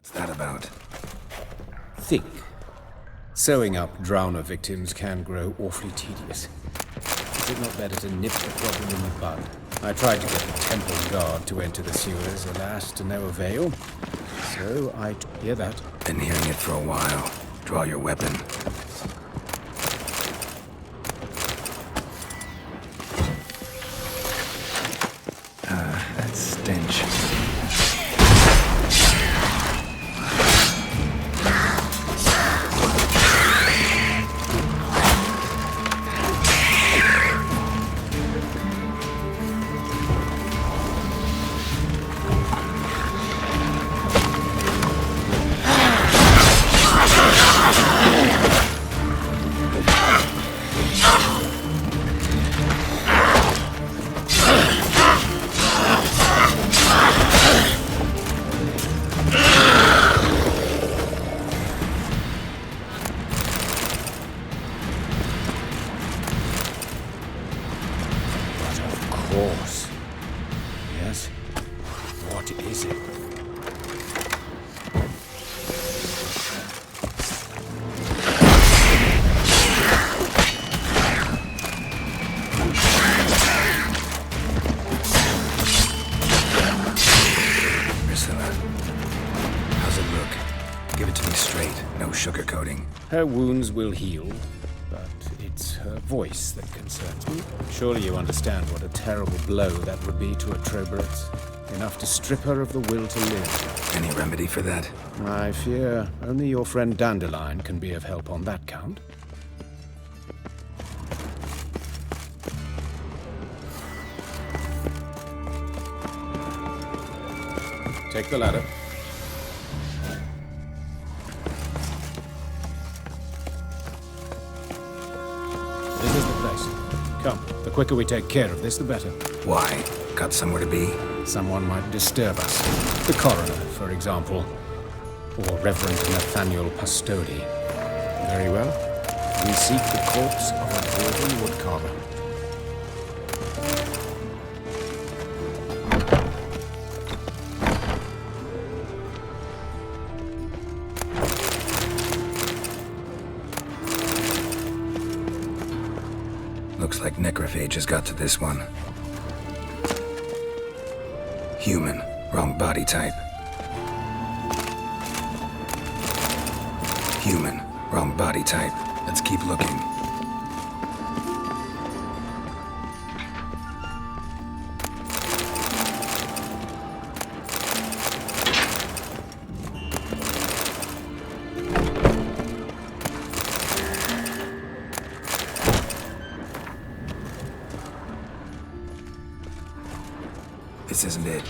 What's that about? Think. Sewing up drowner victims can grow awfully tedious. Is it not better to nip the problem in the bud? I tried to get the temple guard to enter the sewers, alas, to no avail. So I hear that. Been hearing it for a while. Draw your weapon. That stench. Course. Yes? What is it? Priscilla, how's it look? Give it to me straight, no sugarcoating. Her wounds will heal, but it's her voice that concerns me. Surely you understand what a terrible blow that would be to a Troberus. Enough to strip her of the will to live. Any remedy for that? I fear only your friend Dandelion can be of help on that count. Take the ladder. This is the place. Come, the quicker we take care of this, the better. Why? Got somewhere to be? Someone might disturb us. The coroner, for example. Or Reverend Nathaniel Pastodi. Very well. We seek the corpse of a dwarven woodcarver. Looks like necrophages got to this one. Human. Wrong body type. Human. Wrong body type. Let's keep looking. This isn't it.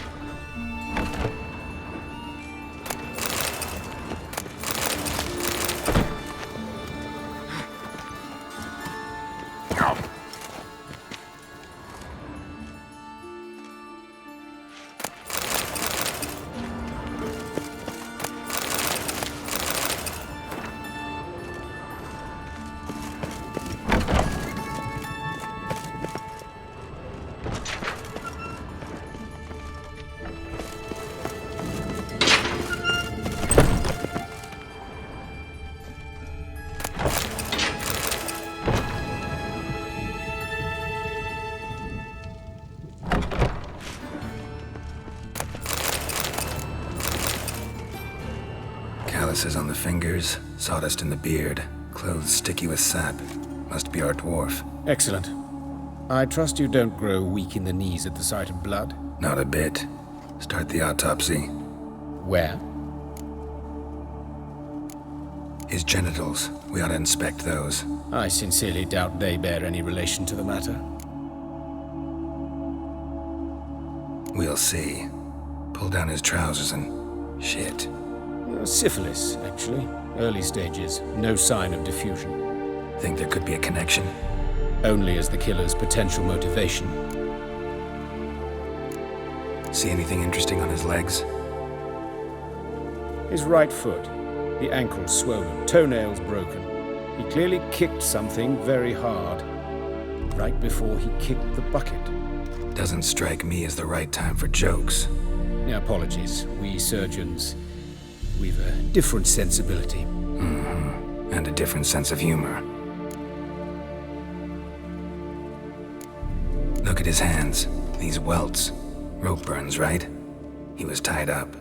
Calluses on the fingers, sawdust in the beard, clothes sticky with sap. Must be our dwarf. Excellent. I trust you don't grow weak in the knees at the sight of blood. Not a bit. Start the autopsy. Where? His genitals. We ought to inspect those. I sincerely doubt they bear any relation to the matter. We'll see. Pull down his trousers and... shit. Syphilis, actually. Early stages. No sign of diffusion. Think there could be a connection? Only as the killer's potential motivation. See anything interesting on his legs? His right foot. The ankle swollen, toenails broken. He clearly kicked something very hard. Right before he kicked the bucket. Doesn't strike me as the right time for jokes. Apologies. We surgeons We've a different sensibility. And a different sense of humor. Look at his hands. These welts. Rope burns, right? He was tied up.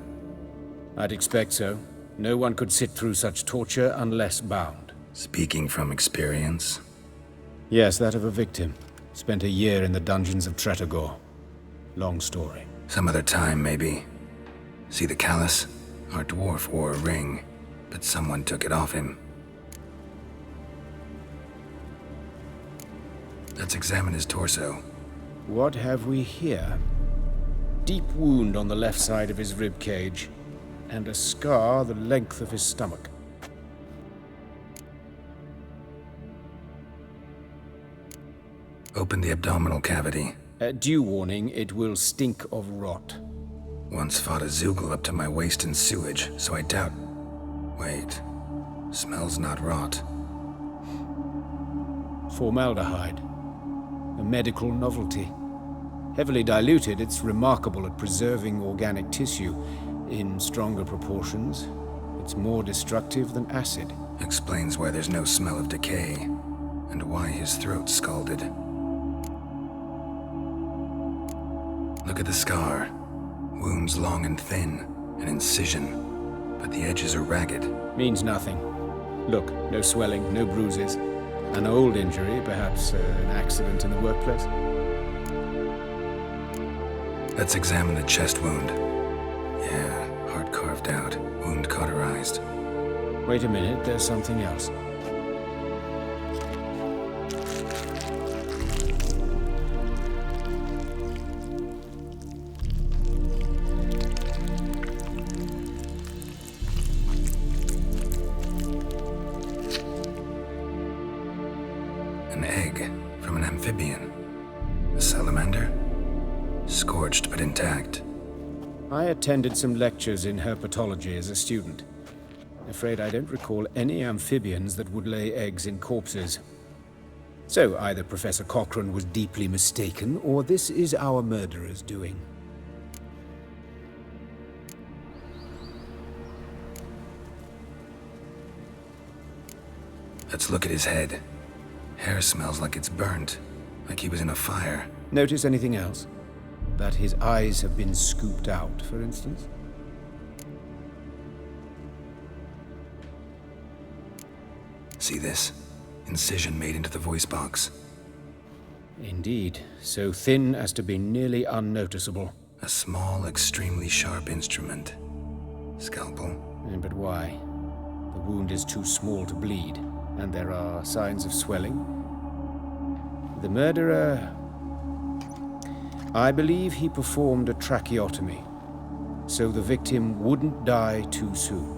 I'd expect so. No one could sit through such torture unless bound. Speaking from experience? Yes, that of a victim. Spent a year in the dungeons of Tretogor. Long story. Some other time, maybe. See the callus? Our dwarf wore a ring, but someone took it off him. Let's examine his torso. What have we here? Deep wound on the left side of his rib cage, and a scar the length of his stomach. Open the abdominal cavity. Due warning, it will stink of rot. Once fought a Zoogle up to my waist in sewage, so I doubt... Wait. Smells not rot. Formaldehyde. A medical novelty. Heavily diluted, it's remarkable at preserving organic tissue. In stronger proportions, it's more destructive than acid. Explains why there's no smell of decay, and why his throat's scalded. Look at the scar. Wounds long and thin, an incision, but the edges are ragged. Means nothing. Look, no swelling, no bruises. An old injury, perhaps an accident in the workplace. Let's examine the chest wound. Yeah, heart carved out, wound cauterized. Wait a minute, there's something else. An egg from an amphibian. A salamander? Scorched but intact. I attended some lectures in herpetology as a student. Afraid I don't recall any amphibians that would lay eggs in corpses. So either Professor Cochrane was deeply mistaken, or this is our murderer's doing. Let's look at his head. Hair smells like it's burnt, like he was in a fire. Notice anything else? That his eyes have been scooped out, for instance? See this? Incision made into the voice box. Indeed, so thin as to be nearly unnoticeable. A small, extremely sharp instrument. Scalpel. But why? The wound is too small to bleed, and there are signs of swelling. The murderer... I believe he performed a tracheotomy, so the victim wouldn't die too soon.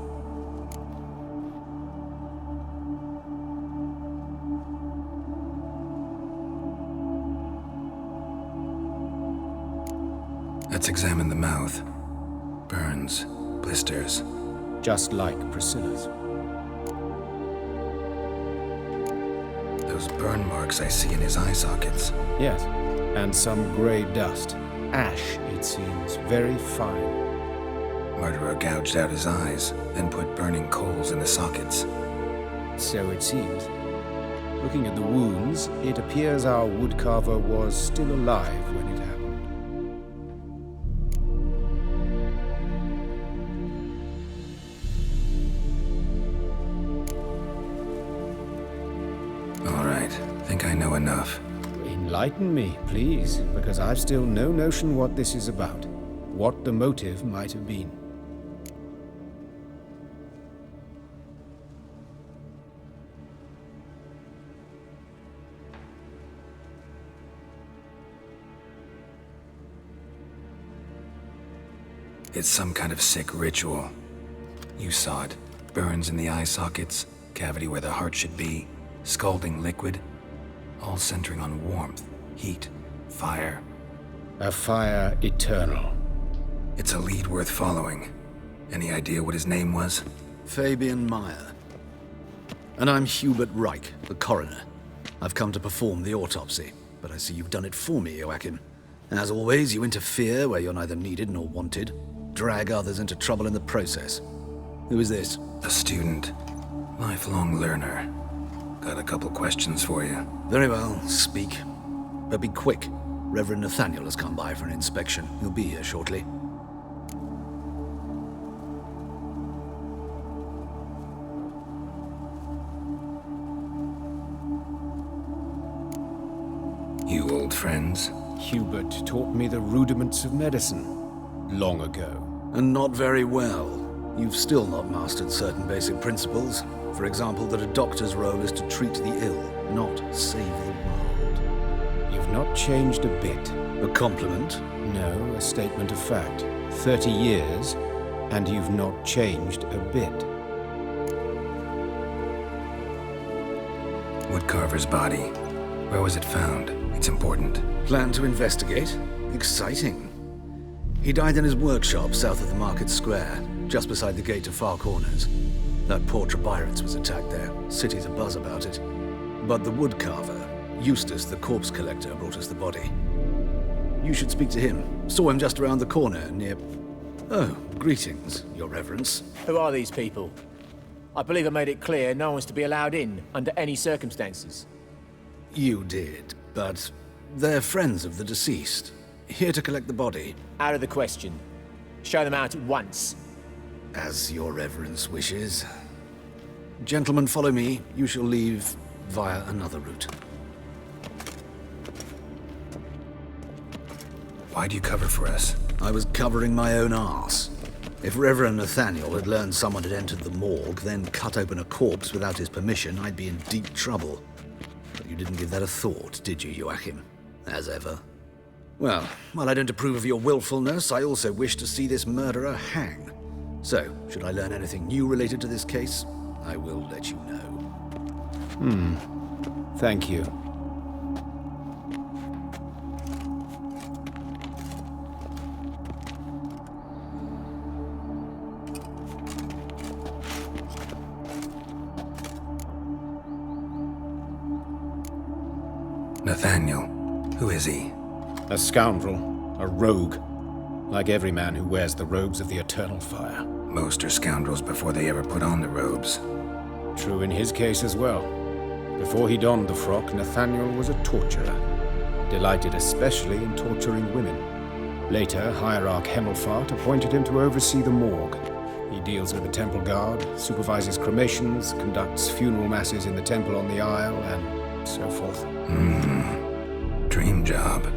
Let's examine the mouth. Burns, blisters. Just like Priscilla's. Those burn marks I see in his eye sockets. Yes, and some grey dust. Ash, it seems, very fine. Murderer gouged out his eyes, then put burning coals in the sockets. So it seems. Looking at the wounds, it appears our woodcarver was still alive when it happened. All right, think I know enough. Enlighten me, please, because I've still no notion what this is about. What the motive might have been. It's some kind of sick ritual. You saw it. Burns in the eye sockets, cavity where the heart should be, scalding liquid, all centering on warmth, heat, fire. A fire eternal. It's a lead worth following. Any idea what his name was? Fabian Meyer. And I'm Hubert Reich, the coroner. I've come to perform the autopsy, but I see you've done it for me, Joachim. As always, you interfere where you're neither needed nor wanted, drag others into trouble in the process. Who is this? A student. Lifelong learner. Got a couple questions for you. Very well, speak. But be quick. Reverend Nathaniel has come by for an inspection. He'll be here shortly. You old friends? Hubert taught me the rudiments of medicine long ago. And not very well. You've still not mastered certain basic principles. For example, that a doctor's role is to treat the ill, not save the world. You've not changed a bit. A compliment? No, a statement of fact. 30 years, and you've not changed a bit. Woodcarver's body. Where was it found? It's important. Plan to investigate? Exciting. He died in his workshop south of the market square, just beside the gate to Far Corners. That poor Trebirates was attacked there. City's abuzz about it. But the woodcarver, Eustace the corpse collector, brought us the body. You should speak to him. Saw him just around the corner near... Oh, greetings, your reverence. Who are these people? I believe I made it clear no one's to be allowed in under any circumstances. You did, but they're friends of the deceased. Here to collect the body. Out of the question. Show them out at once. As your reverence wishes. Gentlemen, follow me. You shall leave via another route. Why'd you cover for us? I was covering my own arse. If Reverend Nathaniel had learned someone had entered the morgue, then cut open a corpse without his permission, I'd be in deep trouble. But you didn't give that a thought, did you, Joachim? As ever. Well, while I don't approve of your willfulness, I also wish to see this murderer hang. So, should I learn anything new related to this case, I will let you know. Thank you. Nathaniel. Who is he? A scoundrel, a rogue, like every man who wears the robes of the eternal fire. Most are scoundrels before they ever put on the robes. True in his case as well. Before he donned the frock, Nathaniel was a torturer, delighted especially in torturing women. Later, Hierarch Hemmelfart appointed him to oversee the morgue. He deals with the temple guard, supervises cremations, conducts funeral masses in the temple on the Isle, and so forth. Dream job.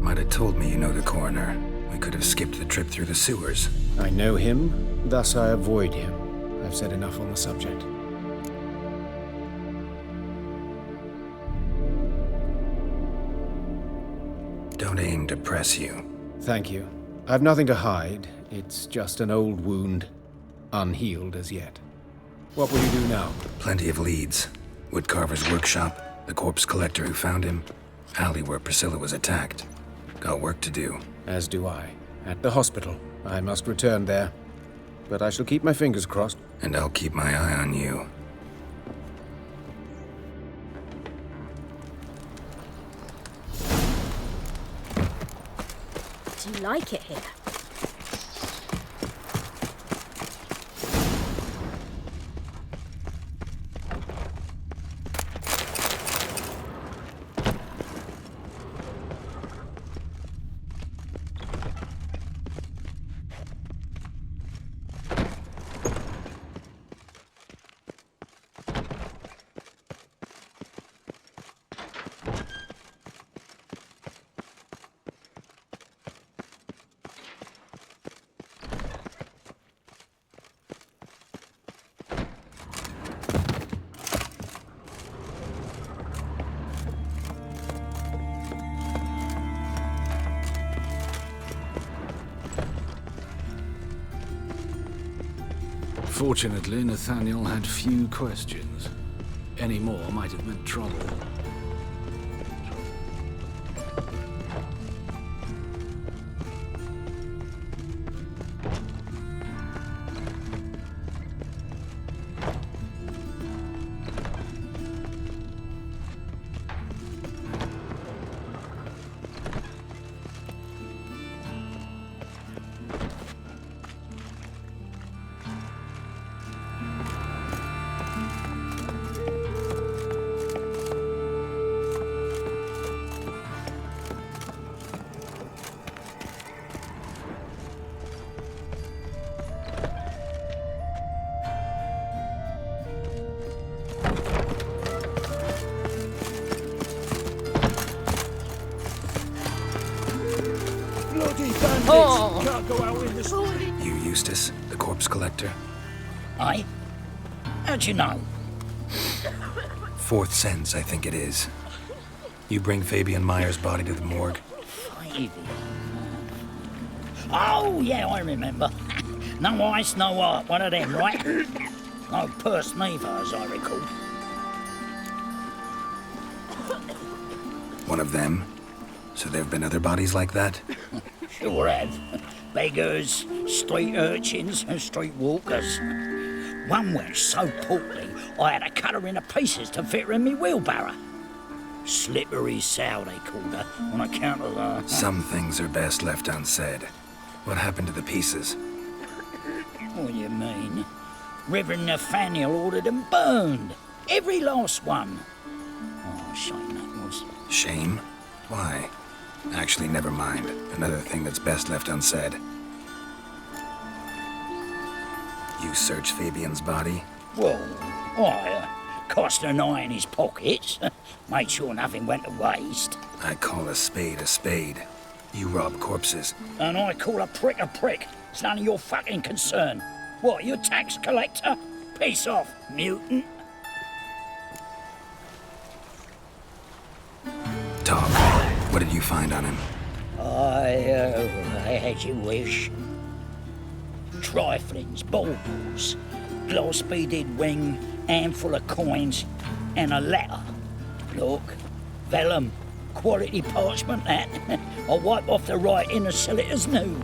Might have told me you know the coroner. We could have skipped the trip through the sewers. I know him, thus I avoid him. I've said enough on the subject. Don't aim to press you. Thank you. I've nothing to hide. It's just an old wound, unhealed as yet. What will you do now? Plenty of leads. Woodcarver's workshop, the corpse collector who found him, alley where Priscilla was attacked. Got work to do. As do I. At the hospital. I must return there. But I shall keep my fingers crossed. And I'll keep my eye on you. Do you like it here? Fortunately, Nathaniel had few questions. Any more might have meant trouble. Bloody bandits! Can't go out in the street. You Eustace, the corpse collector? Aye? How'd you know? Fourth sense, I think it is. You bring Fabian Meyer's body to the morgue. Fabian. Oh, yeah, I remember. No ice, no art, one of them, right? No purse neither, as I recall. One of them? So there have been other bodies like that? Sure have. Beggars, street urchins, and street walkers. One went so portly, I had to cut her into pieces to fit her in me wheelbarrow. Slippery sow, they called her, on account of the... Some things are best left unsaid. What happened to the pieces? What do you mean? Reverend Nathaniel ordered them burned. Every last one. Oh, shame that was. Shame? Why? Actually, never mind. Another thing that's best left unsaid. You search Fabian's body? Well, I cast an eye in his pockets. Made sure nothing went to waste. I call a spade a spade. You rob corpses. And I call a prick a prick. It's none of your fucking concern. What, you a tax collector? Peace off, mutant. Talk. What did you find on him? I had your wish. Triflings, baubles, glass-beaded ring, handful of coins, and a letter. Look, vellum, quality parchment, that. I'll wipe off the writing and sell it as new.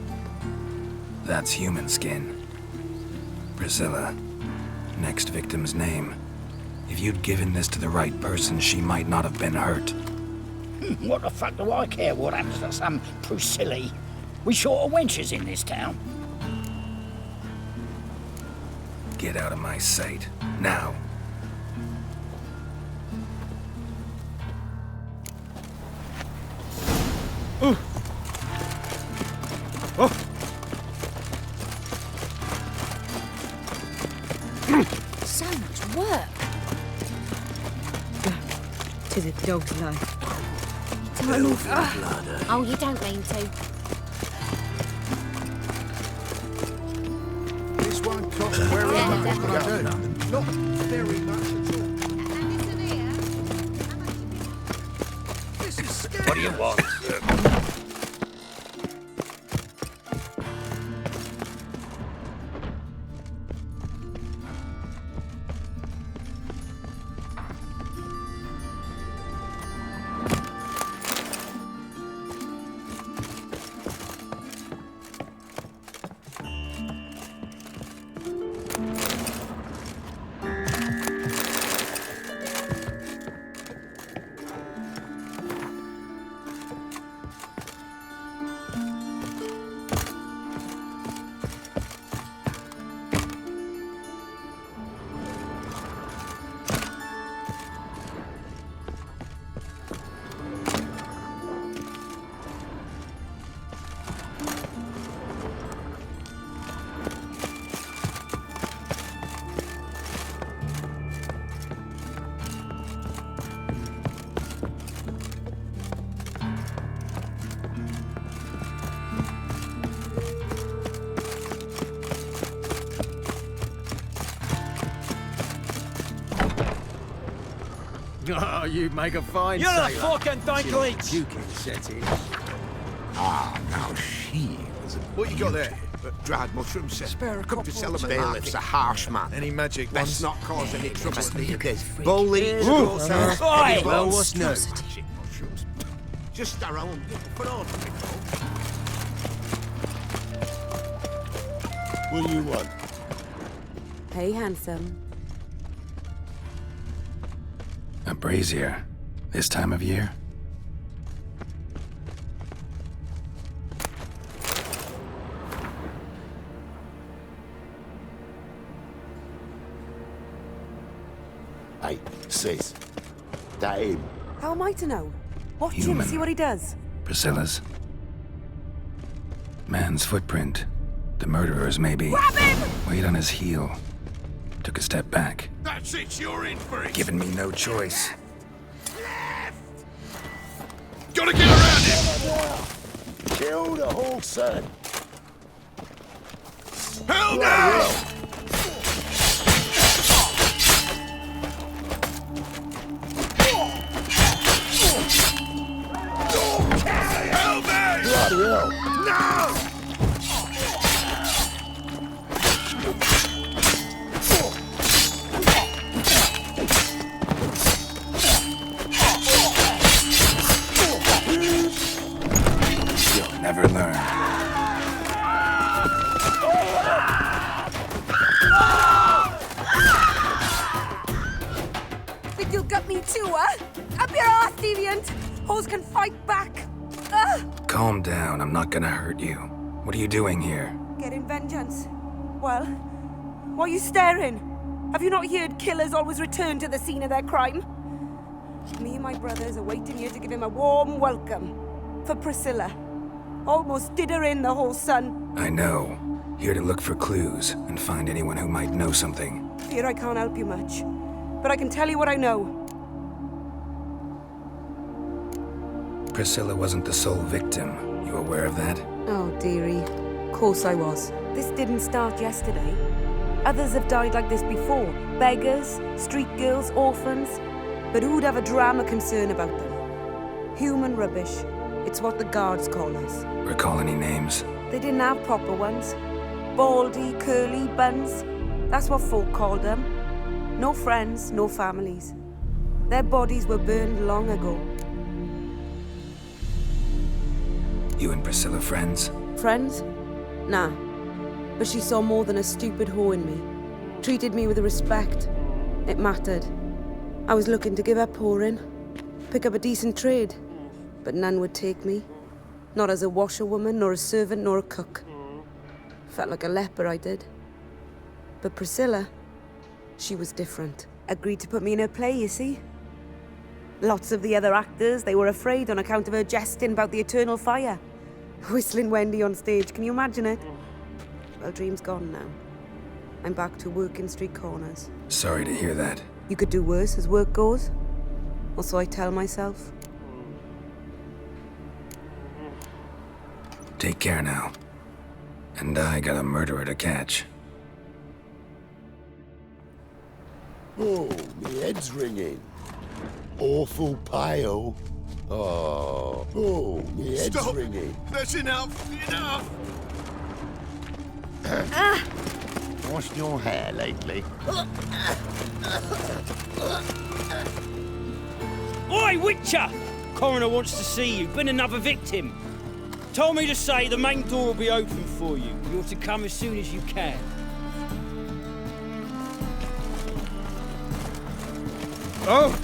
That's human skin. Priscilla. Next victim's name. If you'd given this to the right person, she might not have been hurt. What the fuck do I care what happens to some Priscilla? We short of wenches in this town. Get out of my sight. Now. So much work. Tis a dog's life. Oh, you don't mean to. This one costs very much, but I do. Not very much at all. This is scary. What do you want? Oh, you make a fine You're sailor. a fucking dankleach! You can set it. Ah, now she was a What you got there? Dried mushrooms, sir. Spare a couple to sell them. Bailiff's a harsh man. Any magic Best not cause any trouble. There's bully. Oi! Well, what's new? Magic mushrooms. Just our own. For all people. What do you want? Hey, handsome. A brazier. This time of year? Hey, sis. That him? How am I to know? Watch him, Human. see what he does. Priscilla's. Man's footprint. The murderer's maybe. Grab him! Weight on his heel. Took a step back. That's it, you're in for it. Giving me no choice. Gotta get around him! Kill the whole son. Hell no! Bloody hell. No! You'll never learn. Think you'll gut me too, huh? Up your ass, deviant! Hoes can fight back! Calm down, I'm not gonna hurt you. What are you doing here? Getting vengeance. Well, why are you staring? Have you not heard killers always return to the scene of their crime? Me and my brothers are waiting here to give him a warm welcome. For Priscilla. Almost did her in, the whole son. I know. Here to look for clues and find anyone who might know something. Fear I can't help you much. But I can tell you what I know. Priscilla wasn't the sole victim. You aware of that? Oh, dearie. Course I was. This didn't start yesterday. Others have died like this before. Beggars, street girls, orphans. But who'd have a drama concern about them? Human rubbish. It's what the guards call us. Recall any names? They didn't have proper ones. Baldy, curly, buns. That's what folk called them. No friends, no families. Their bodies were burned long ago. You and Priscilla friends? Friends? Nah. But she saw more than a stupid whore in me. Treated me with respect. It mattered. I was looking to give her pouring. Pick up a decent trade. But none would take me. Not as a washerwoman, nor a servant, nor a cook. Felt like a leper, I did. But Priscilla, she was different. Agreed to put me in her play, you see? Lots of the other actors, they were afraid on account of her jesting about the eternal fire. Whistling Wendy on stage, can you imagine it? Well, dream's gone now. I'm back to working street corners. Sorry to hear that. You could do worse as work goes. Or so I tell myself. Take care now. And I got a murderer to catch. Oh, my head's ringing. Awful pale. Oh, my head's ringing. That's enough! Enough! Washed your hair lately? Oi, Witcher! Coroner wants to see you. Been another victim. Told me to say the main door will be open for you. You're to come as soon as you can. Oh!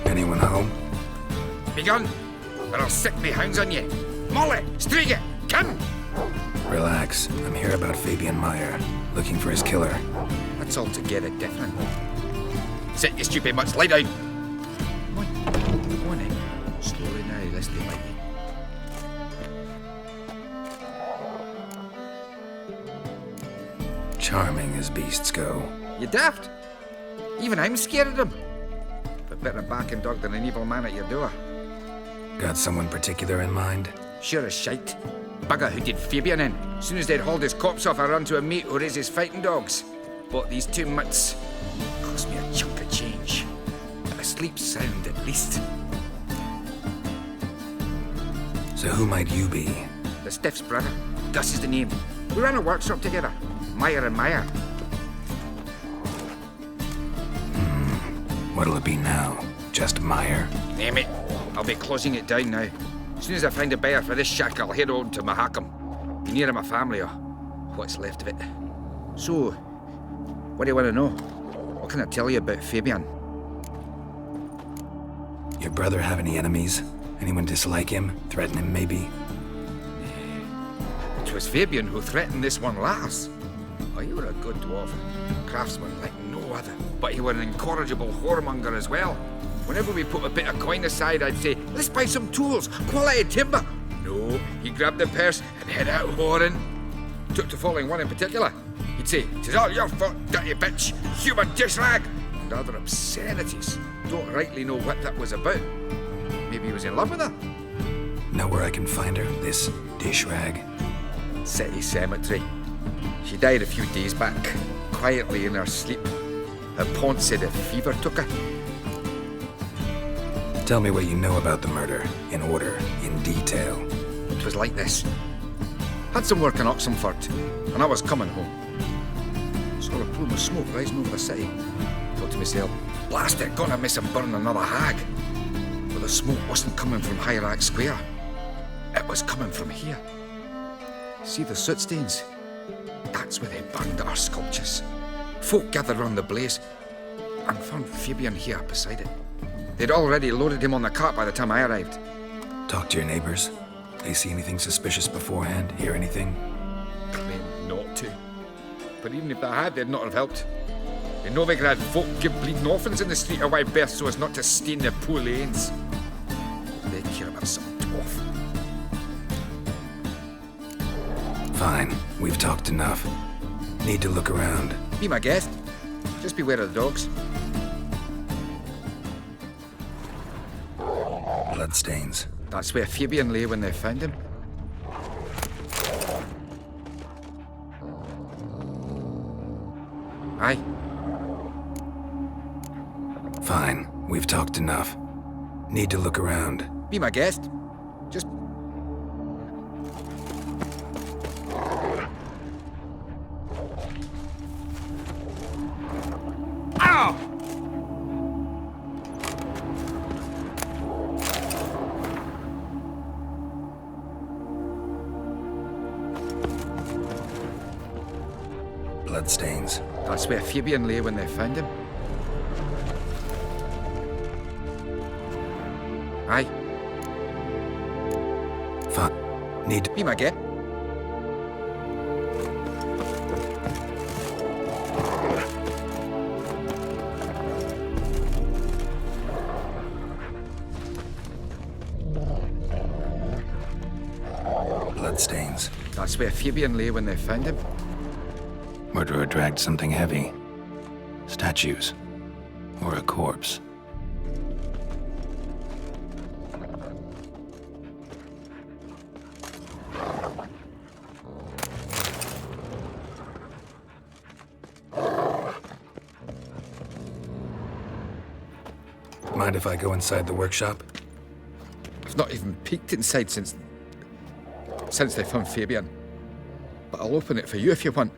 Anyone home? Begun, or I'll sick me hounds on you. Molly, Striga, come! Relax. I'm here about Fabian Meyer, looking for his killer. That's altogether different. Sit, you stupid mutts, lie down. Come on in. Slowly now, lest they bite you. Charming as beasts go. You daft? Even I'm scared of them. But better backing dog than an evil man at your door. Got someone particular in mind? Sure as shite. Bugger who did Fabian in. As soon as they'd hauled his corpse off, I run to a mate who raises fighting dogs. Bought these 2 mutts. Cost me a chunk of change. But I sleep sound at least. So who might you be? The Stiff's brother. Gus is the name. We ran a workshop together. Meyer and Meyer. What'll it be now? Just Meyer? Name it. I'll be closing it down now. As soon as I find a buyer for this shack, I'll head on to Mahakam. Be near my family, or what's left of it. So, what do you want to know? What can I tell you about Fabian? Your brother have any enemies? Anyone dislike him? Threaten him, maybe? It was Fabian who threatened this one last. Oh, you were a good dwarf. Craftsman like no other. But he were an incorrigible whoremonger as well. Whenever we put a bit of coin aside, I'd say, let's buy some tools, quality timber. No, he grabbed the purse and head out whoring. Took to following one in particular. He'd say, "'Tis all your fault, dirty bitch, human dish rag," and other obscenities. Don't rightly know what that was about. Maybe he was in love with her? Know where I can find her, this dish rag? City cemetery. She died a few days back, quietly in her sleep. Her pawn said a fever took her. Tell me what you know about the murder, in order, in detail. It was like this. Had some work in Oxenford, and I was coming home. Saw a plume of smoke rising over the city. Thought to myself, blast it, gonna miss him burn another hag. But the smoke wasn't coming from Hierarch Square. It was coming from here. See the soot stains? That's where they burned our sculptures. Folk gathered round the blaze and found Fabian here beside it. They'd already loaded him on the cart by the time I arrived. Talk to your neighbors. They see anything suspicious beforehand? Hear anything? Claimed not to. But even if they had, they'd not have helped. They know they could have folk give bleeding orphans in the street of wide berth so as not to stain their poor lanes. They'd care about some dwarf. Fine. We've talked enough. Need to look around. Be my guest. Just beware of the dogs. Bloodstains. That's where Fabian lay when they found him. Aye. Fine. We've talked enough. Need to look around. Be my guest. Just... Ow! Bloodstains. That's where Fabian lay when they found him. Aye. Fine. Need to be my guest. Bloodstains. That's where Fabian lay when they found him. Murderer dragged something heavy. Statues. Or a corpse. Mind if I go inside the workshop? I've not even peeked inside since they found Fabian. But I'll open it for you if you want.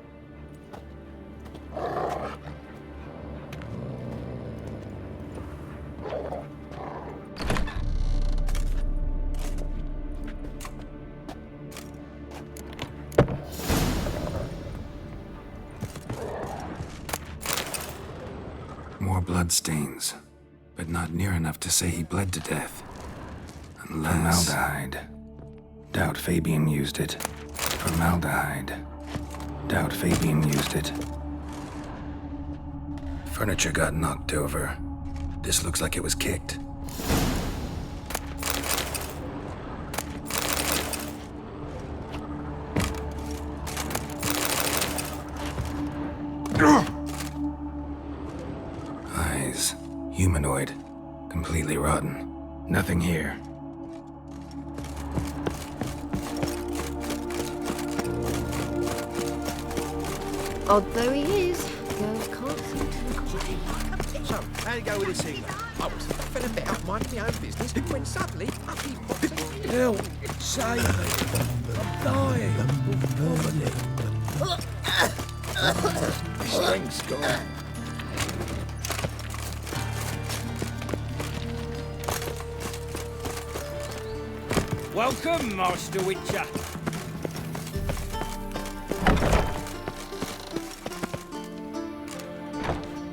More bloodstains, but not near enough to say he bled to death. Unless... Formaldehyde. Doubt Fabian used it. Formaldehyde. Doubt Fabian used it. Furniture got knocked over. This looks like it was kicked. Eyes. Humanoid. Completely rotten. Nothing here. Odd though he is, girls can't seem to look away. So, how'd it go with this healer? I was fell a bit out minding my own business when suddenly up he pops in. Help! Save me! I'm dying! Strength's gone. Welcome, Master Witcher.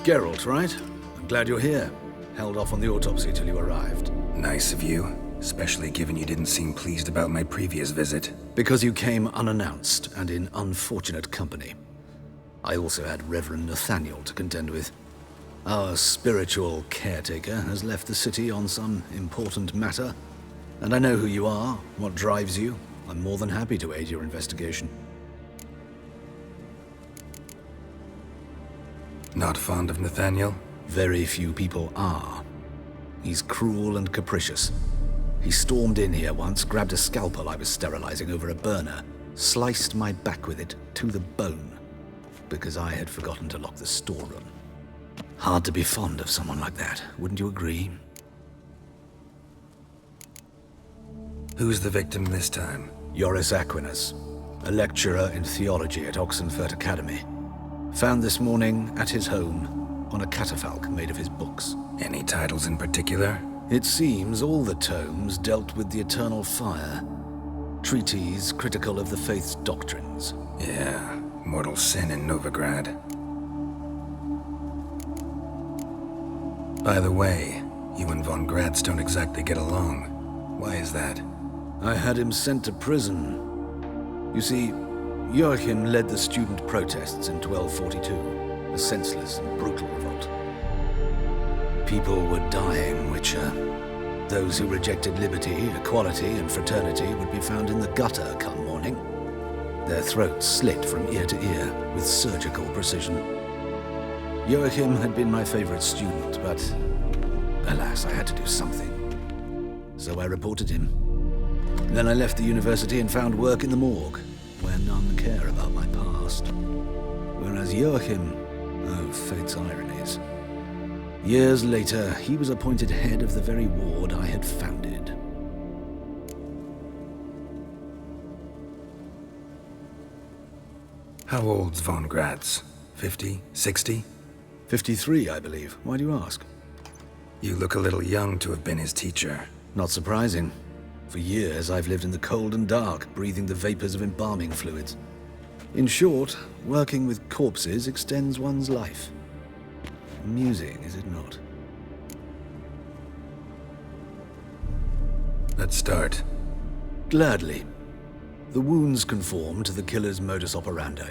Geralt, right? I'm glad you're here. Held off on the autopsy till you arrived. Nice of you, especially given you didn't seem pleased about my previous visit. Because you came unannounced and in unfortunate company. I also had Reverend Nathaniel to contend with. Our spiritual caretaker has left the city on some important matter, and I know who you are, what drives you. I'm more than happy to aid your investigation. Not fond of Nathaniel? Very few people are. He's cruel and capricious. He stormed in here once, grabbed a scalpel I was sterilizing over a burner, sliced my back with it to the bone, because I had forgotten to lock the storeroom. Hard to be fond of someone like that, wouldn't you agree? Who's the victim this time? Joris Aquinas, a lecturer in theology at Oxenfurt Academy. Found this morning at his home on a catafalque made of his books. Any titles in particular? It seems all the tomes dealt with the eternal fire. Treatises critical of the faith's doctrines. Yeah, mortal sin in Novigrad. By the way, you and von Gratz don't exactly get along. Why is that? I had him sent to prison. You see, Joachim led the student protests in 1242, a senseless and brutal revolt. People were dying, Witcher. Those who rejected liberty, equality, and fraternity would be found in the gutter come morning. Their throats slit from ear to ear with surgical precision. Joachim had been my favorite student, but alas, I had to do something. So I reported him. Then I left the university and found work in the morgue, where none care about my past. Whereas Joachim, oh, fate's ironies. Years later, he was appointed head of the very ward I had founded. How old's von Gratz? 50? 60? 53, I believe. Why do you ask? You look a little young to have been his teacher. Not surprising. For years, I've lived in the cold and dark, breathing the vapors of embalming fluids. In short, working with corpses extends one's life. Amusing, is it not? Let's start. Gladly. The wounds conform to the killer's modus operandi.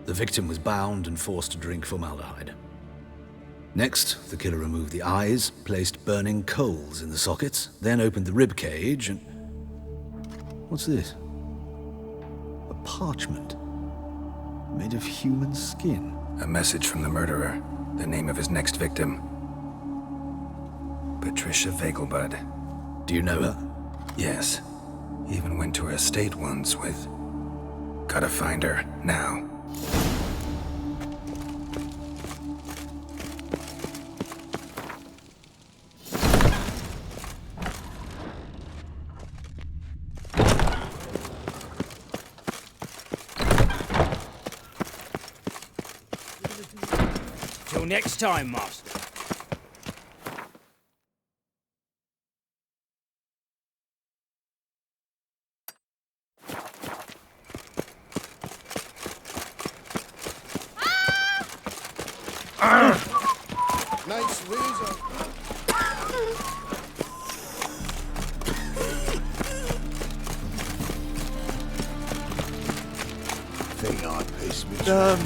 The victim was bound and forced to drink formaldehyde. Next, the killer removed the eyes, placed burning coals in the sockets, then opened the rib cage and... What's this? A parchment. Made of human skin. A message from the murderer. The name of his next victim. Patricia Vegelbud. Do you know her? Yes. Even went to her estate once with... Gotta find her, now. Till next time, Master. Nice razor. Think I pissed me. Sit down.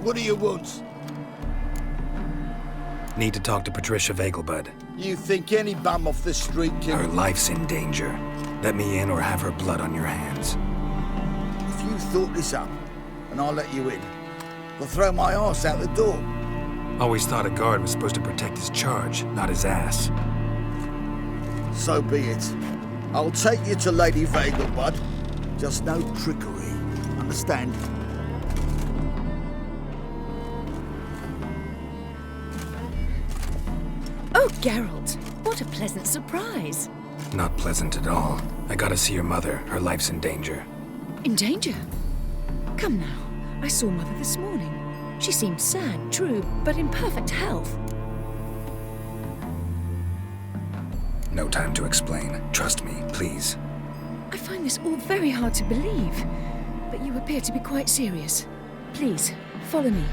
What do you want? Need to talk to Patricia Vegelbud. You think any bum off the street can... Her life's in danger. Let me in or have her blood on your hands. If you thought this up, and I'll let you in, I'll throw my arse out the door. Always thought a guard was supposed to protect his charge, not his ass. So be it. I'll take you to Lady Vegelbud. Just no trickery. Understand? Oh, Geralt. What a pleasant surprise. Not pleasant at all. I gotta see your mother. Her life's in danger. In danger? Come now. I saw Mother this morning. She seemed sad, true, but in perfect health. No time to explain. Trust me, please. I find this all very hard to believe, but you appear to be quite serious. Please, follow me.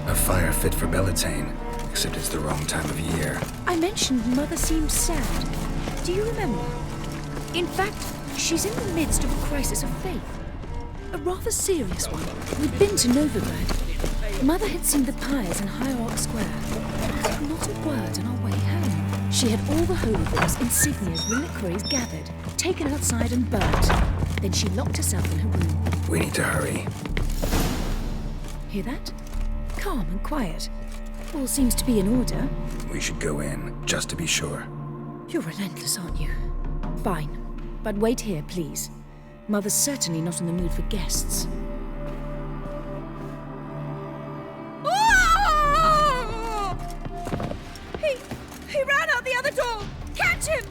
A fire fit for Bellatane, except it's the wrong time of year. I mentioned Mother seemed sad. Do you remember? In fact, she's in the midst of a crisis of faith. A rather serious one. We'd been to Novigrad. Mother had seen the pyres in Hierarch Square. Not a word on our way home. She had all the holy books, insignias, reliquaries gathered, taken outside and burnt. Then she locked herself in her room. We need to hurry. Hear that? Calm and quiet. All seems to be in order. We should go in, just to be sure. You're relentless, aren't you? Fine. But wait here, please. Mother's certainly not in the mood for guests. Oh! He ran out the other door! Catch him!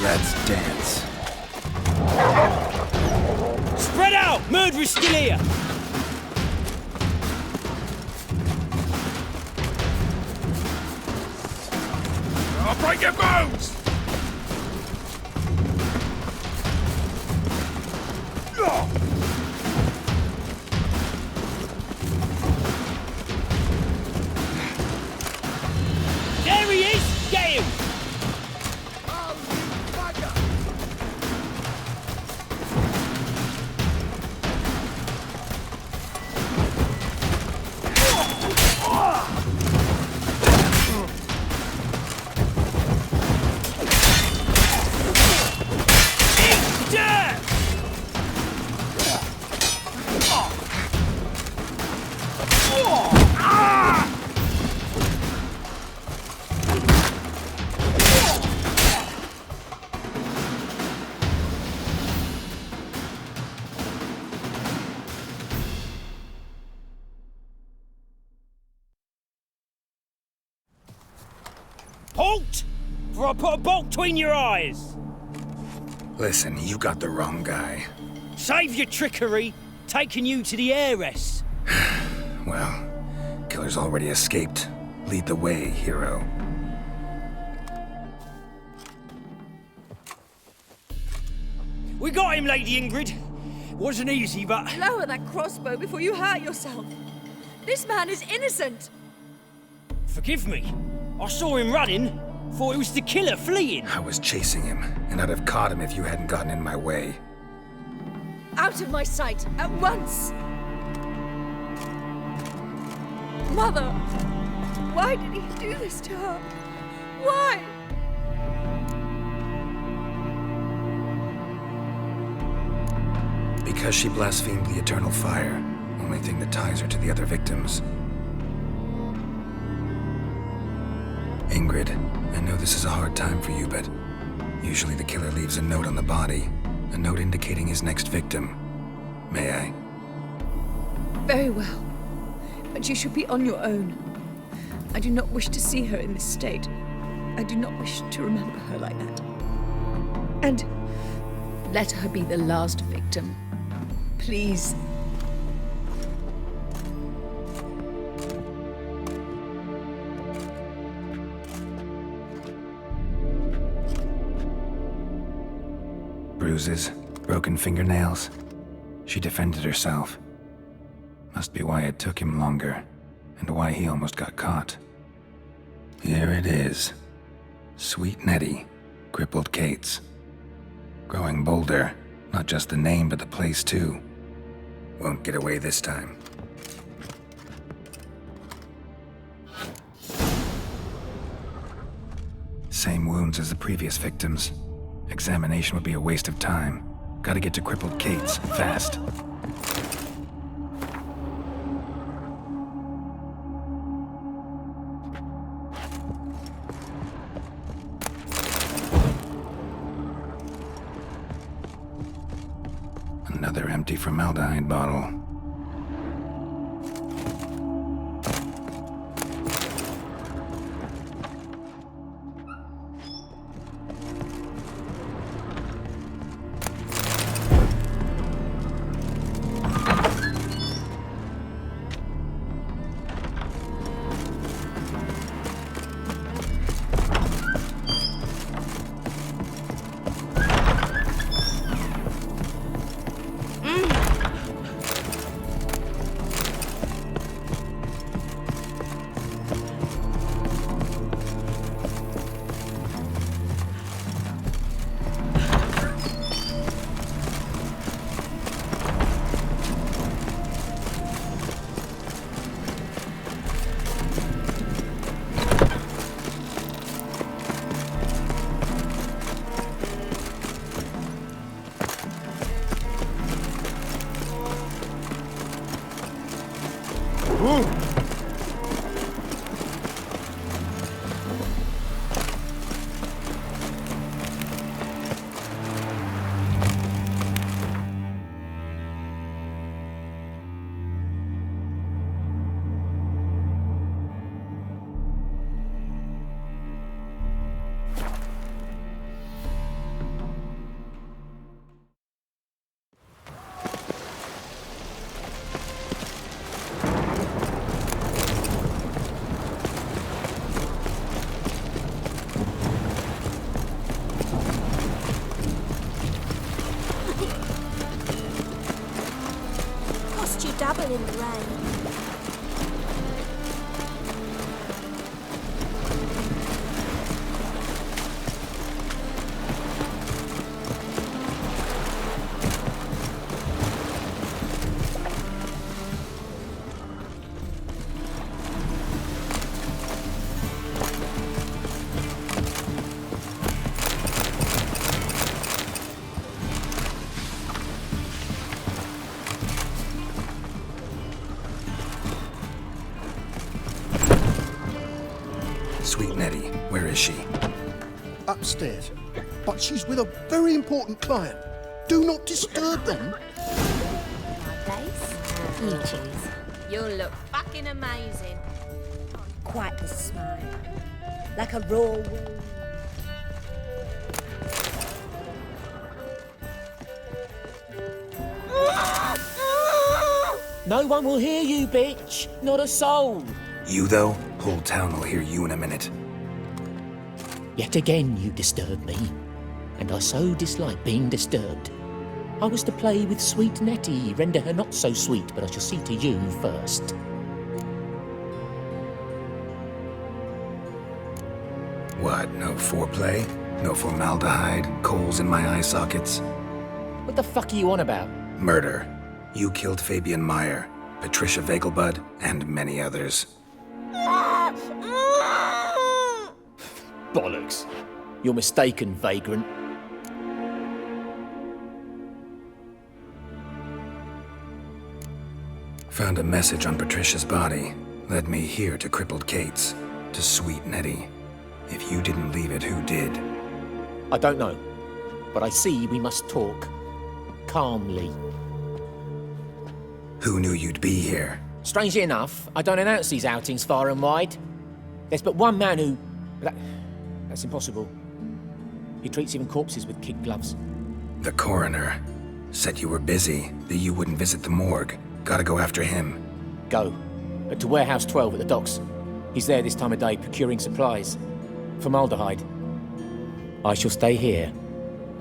Let's dance. Spread out! Murderer's still here! I'll break your bones! There he is! Get him! Halt! For I put a bolt between your eyes! Listen, you got the wrong guy. Save your trickery, taking you to the heiress. Well, killer's already escaped. Lead the way, hero. We got him, Lady Ingrid. Wasn't easy, but... Lower that crossbow before you hurt yourself. This man is innocent. Forgive me. I saw him running. Thought it was the killer fleeing. I was chasing him, and I'd have caught him if you hadn't gotten in my way. Out of my sight, at once! Mother! Why did he do this to her? Why? Because she blasphemed the eternal fire. Only thing that ties her to the other victims. Ingrid, I know this is a hard time for you, but usually the killer leaves a note on the body. A note indicating his next victim. May I? Very well. But you should be on your own. I do not wish to see her in this state. I do not wish to remember her like that. And let her be the last victim. Please. Bruises, broken fingernails. She defended herself. Must be why it took him longer, and why he almost got caught. Here it is. Sweet Nettie, crippled Kate's. Growing bolder, not just the name but the place too. Won't get away this time. Same wounds as the previous victims. Examination would be a waste of time. Gotta get to crippled Kate's, fast. Another empty formaldehyde bottle. Dabbing in the rain. Sweet Nettie, where is she? Upstairs. But she's with a very important client. Do not disturb them. You choose. You'll look fucking amazing. Quite the smile. Like a raw wound. No one will hear you, bitch. Not a soul. You, though? Whole town will hear you in a minute. Yet again you disturb me, and I so dislike being disturbed. I was to play with sweet Nettie, render her not so sweet, but I shall see to you first. What, no foreplay? No formaldehyde? Coals in my eye sockets? What the fuck are you on about? Murder. You killed Fabian Meyer, Patricia Vegelbud, and many others. Bollocks. You're mistaken, vagrant. Found a message on Patricia's body. Led me here to crippled Kate's. To sweet Nettie. If you didn't leave it, who did? I don't know. But I see we must talk. Calmly. Who knew you'd be here? Strangely enough, I don't announce these outings far and wide. There's but one man who... That's impossible. He treats even corpses with kid gloves. The coroner. Said you were busy, that you wouldn't visit the morgue. Gotta go after him. Go. But to Warehouse 12 at the docks. He's there this time of day procuring supplies. Formaldehyde. I shall stay here.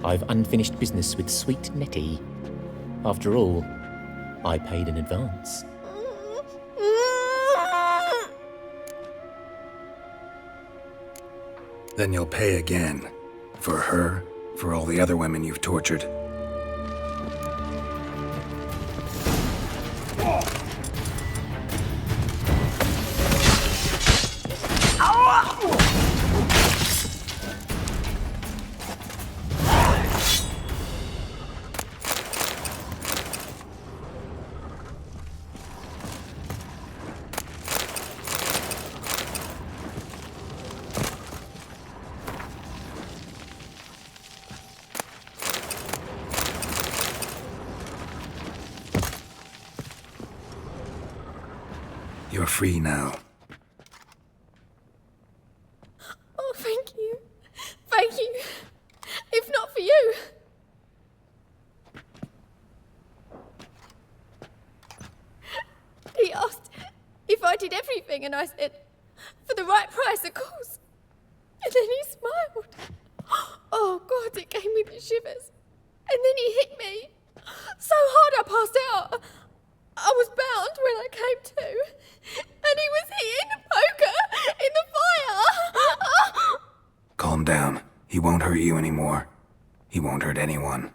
I've unfinished business with sweet Nettie. After all, I paid in advance. Then you'll pay again. For her, for all the other women you've tortured. You're free now. Oh, thank you. Thank you. If not for you. He asked if I did everything, and I said, for the right price, of course. And then he smiled. Oh, God, it gave me the shivers. And then he hit me. So hard I passed out. I was bound when I came to. And he was hitting the poker in the fire. Calm down. He won't hurt you anymore. He won't hurt anyone.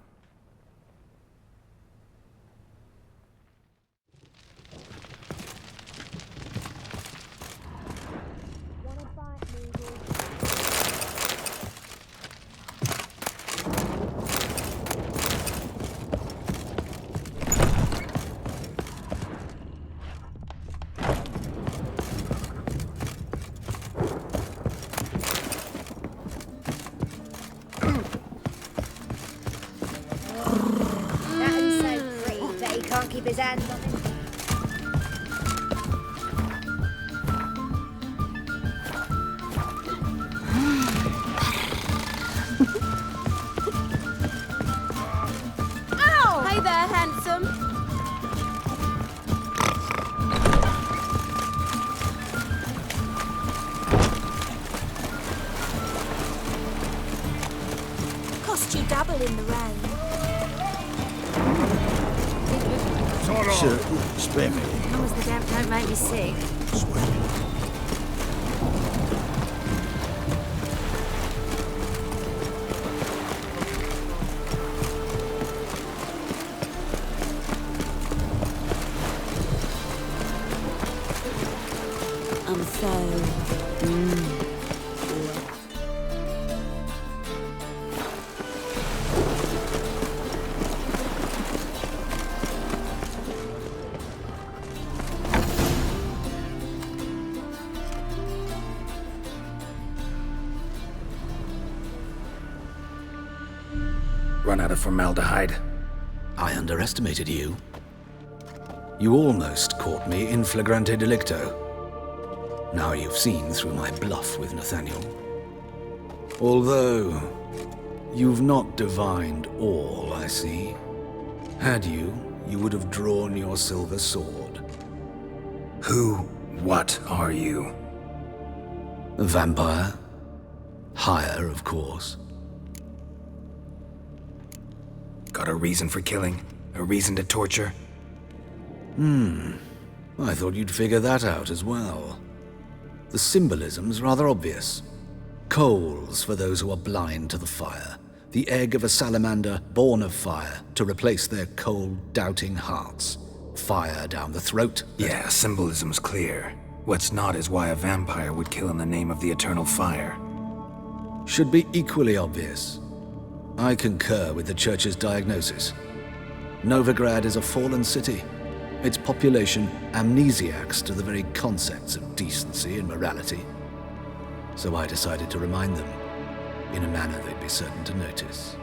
Can't keep his hands on him. Ow! Hey there, handsome. Cost you double in the rain. Sure, spare me. As long as the damp don't make me sick. I'm so... Run out of formaldehyde. I underestimated you. You almost caught me in flagrante delicto. Now you've seen through my bluff with Nathaniel. Although, you've not divined all, I see. Had you, you would have drawn your silver sword. What are you? A vampire. Higher, of course. Got a reason for killing? A reason to torture? I thought you'd figure that out as well. The symbolism's rather obvious. Coals for those who are blind to the fire. The egg of a salamander born of fire to replace their cold, doubting hearts. Fire down the throat. Yeah, symbolism's clear. What's not is why a vampire would kill in the name of the eternal fire. Should be equally obvious. I concur with the Church's diagnosis. Novigrad is a fallen city. Its population amnesiacs to the very concepts of decency and morality. So I decided to remind them, in a manner they'd be certain to notice.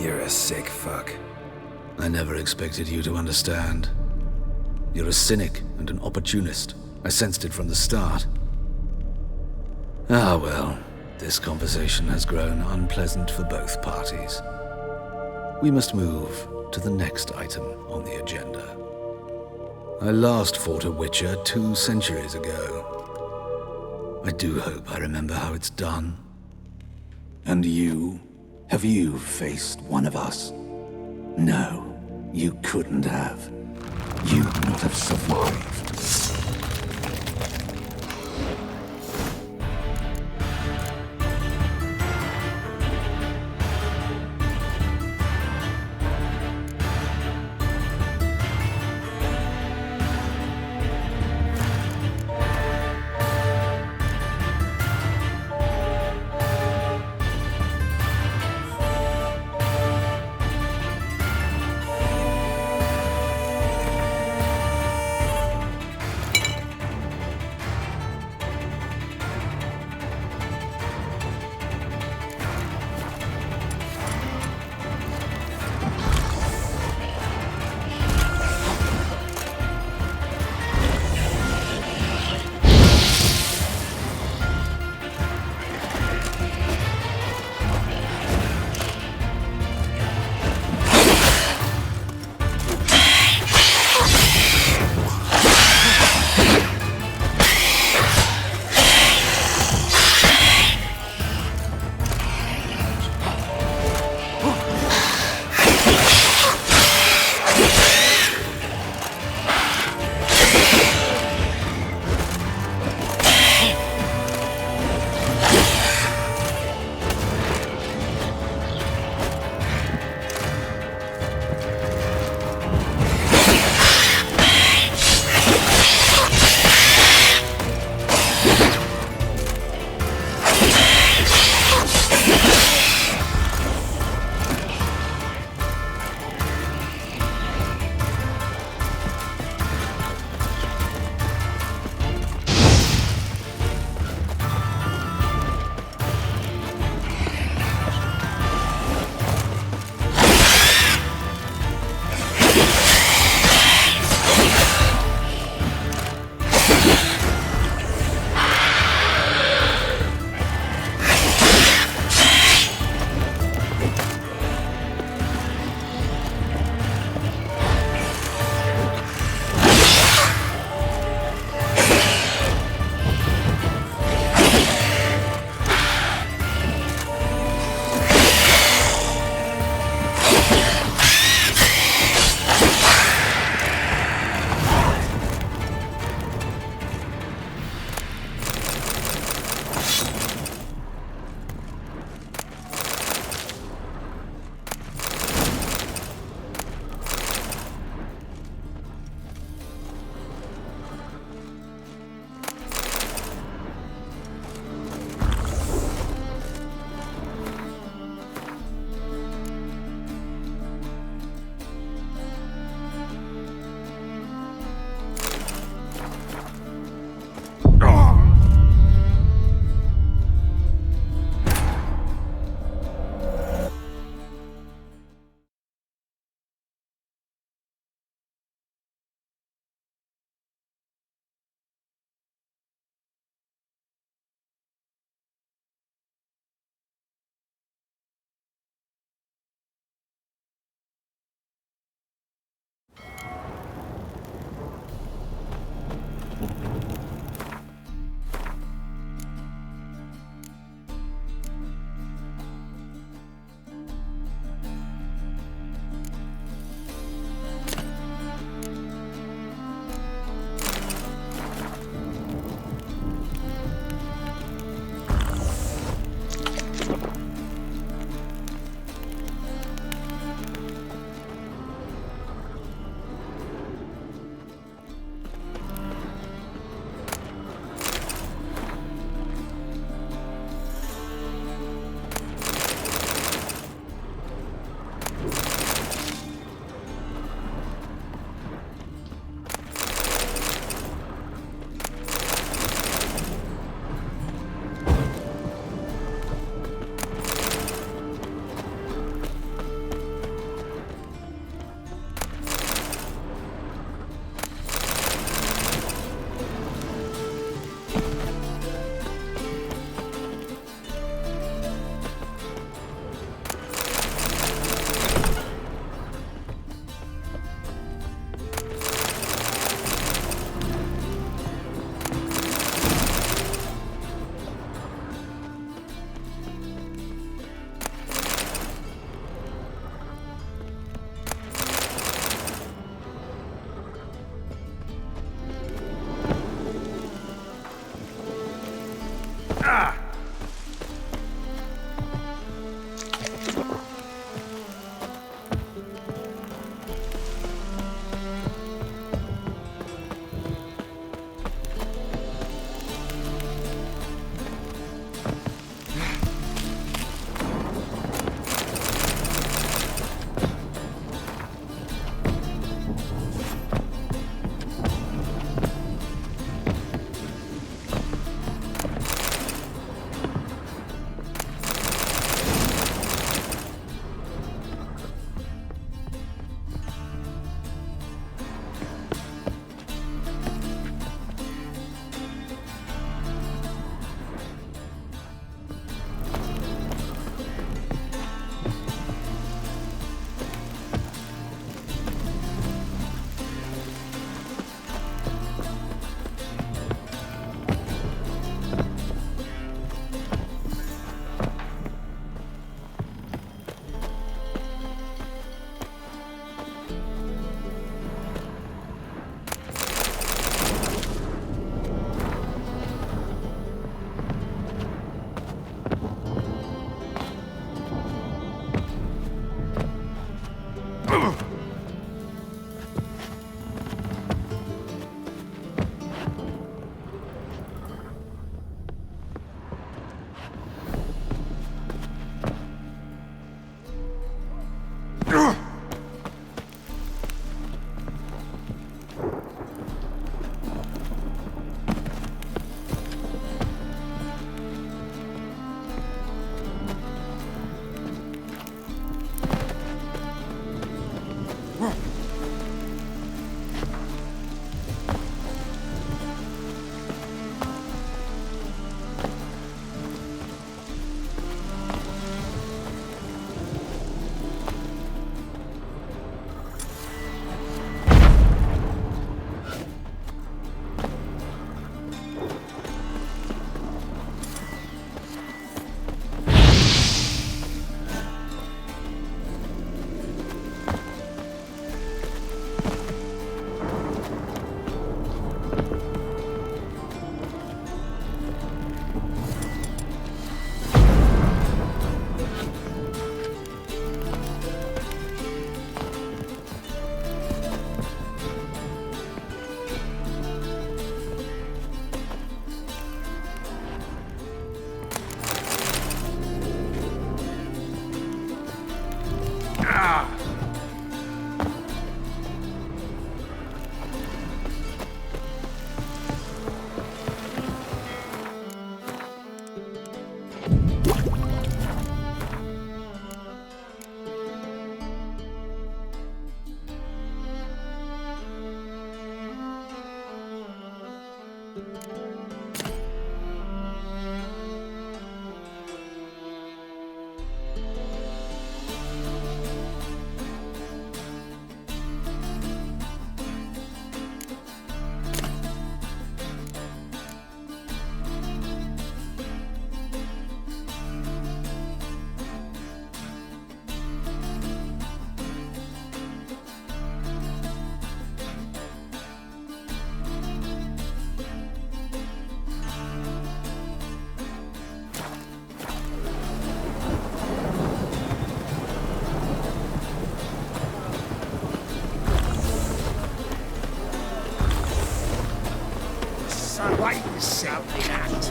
You're a sick fuck. I never expected you to understand. You're a cynic and an opportunist. I sensed it from the start. Ah well, this conversation has grown unpleasant for both parties. We must move to the next item on the agenda. I last fought a Witcher 2 centuries ago. I do hope I remember how it's done. And you? Have you faced one of us? No, you couldn't have. You'd not have survived. Wait a second.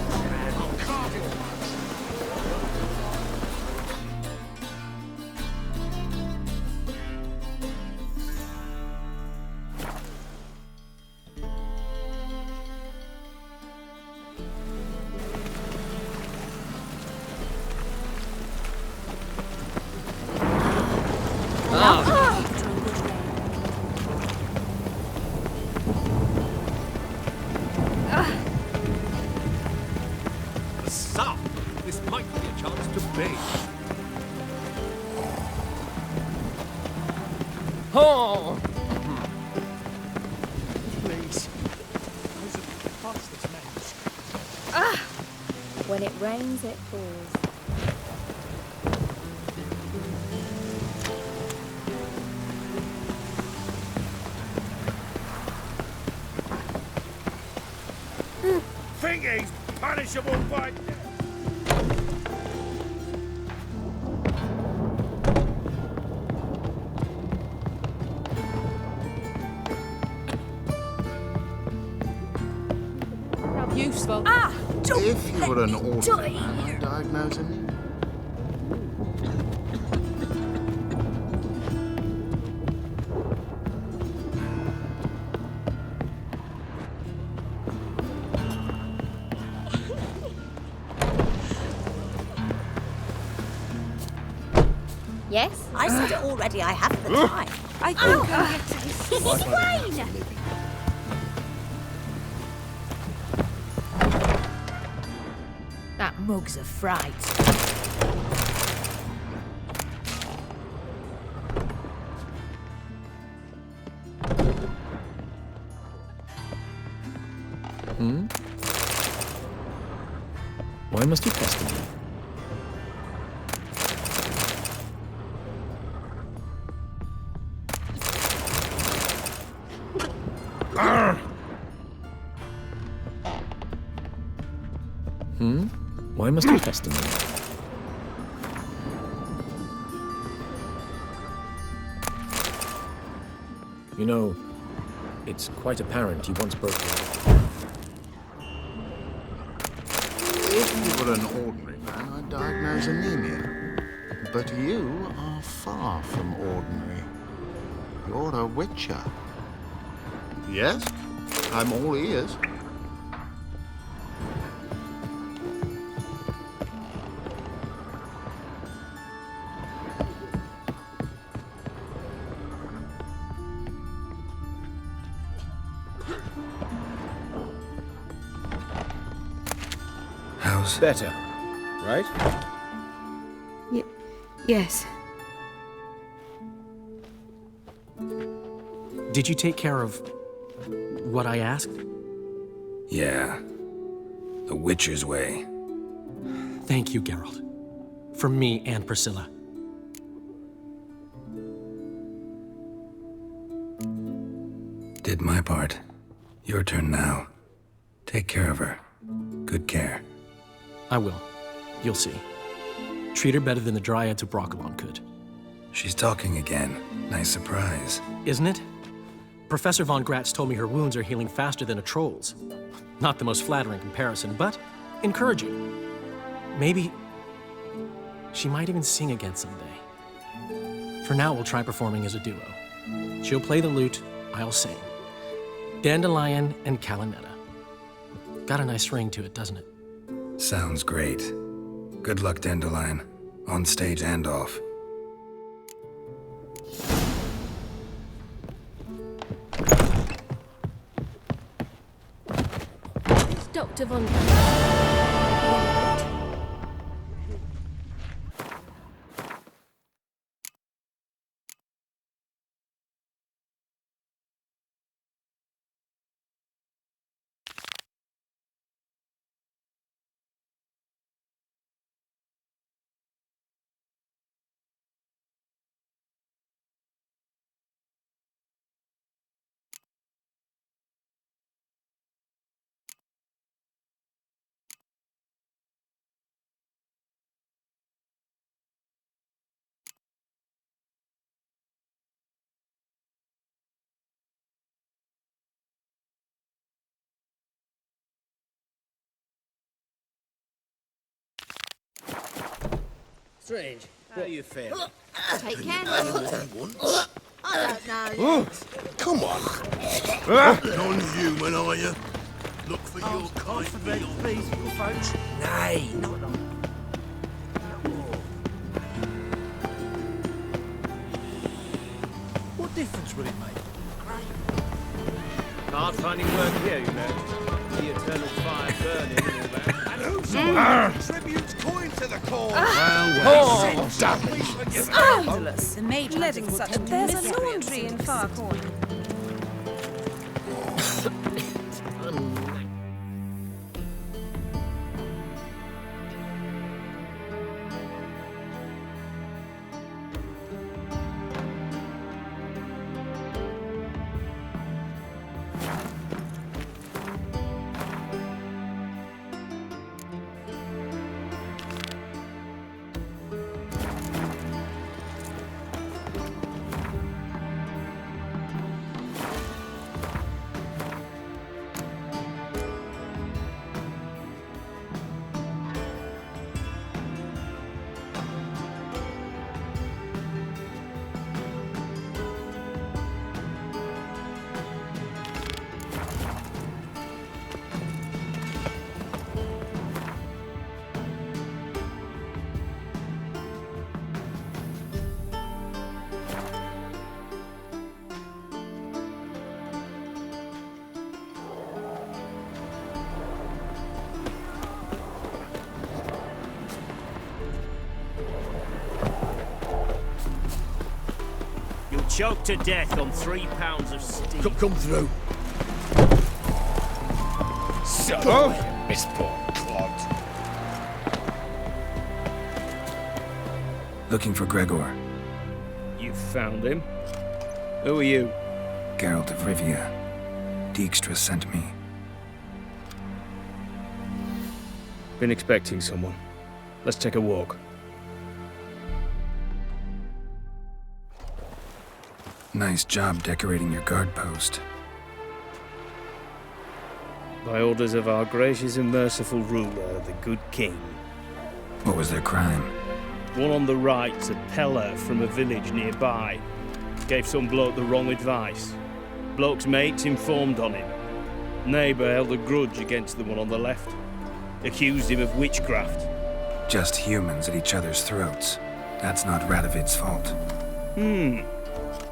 I'll carve it. This might be a chance to bait. Oh! Please. Pass this manuscript. When it rains, it falls. Think he's punishable by... Useful. If you were an orphan, I'd diagnose him. Yes? I said it already, I have the time. I think I'll get to this. It's rain! That mug's a fright. Why must you pester me? Why must you pester me? You know, it's quite apparent you once broke. If you were an ordinary man, I'd diagnose anemia. But you are far from ordinary. You're a witcher. Yes, I'm all ears. How's... Better, right? Yes. Did you take care of what I asked? Yeah. The Witcher's way. Thank you, Geralt. From me and Priscilla. Did my part. Your turn now. Take care of her. Good care. I will. You'll see. Treat her better than the Dryads of Broccolon could. She's talking again. Nice surprise. Isn't it? Professor von Gratz told me her wounds are healing faster than a troll's. Not the most flattering comparison, but encouraging. Maybe she might even sing again someday. For now, we'll try performing as a duo. She'll play the lute, I'll sing. Dandelion and Calinetta. Got a nice ring to it, doesn't it? Sounds great. Good luck, Dandelion. On stage and off. It's Dr. Von Gratz. Strange. How are you feeling? Take care. I don't know. Come on. Non-human, are you? Look for your kind meal. Please, folks. Nay, not. What difference will it make? Hard finding work here, you know. The eternal fire burning and all that. And whosoever contributes coin to the cause. Well, Scandalous. The major Letting such there's a laundry in far corner. Choked to death on 3 pounds of steam. Come through. So, misborn clod. Looking for Gregor. You found him? Who are you? Geralt of Rivia. Dijkstra sent me. Been expecting someone. Let's take a walk. Nice job decorating your guard post. By orders of our gracious and merciful ruler, the good king. What was their crime? One on the right's a peller from a village nearby. Gave some bloke the wrong advice. Bloke's mates informed on him. Neighbour held a grudge against the one on the left. Accused him of witchcraft. Just humans at each other's throats. That's not Radovid's fault.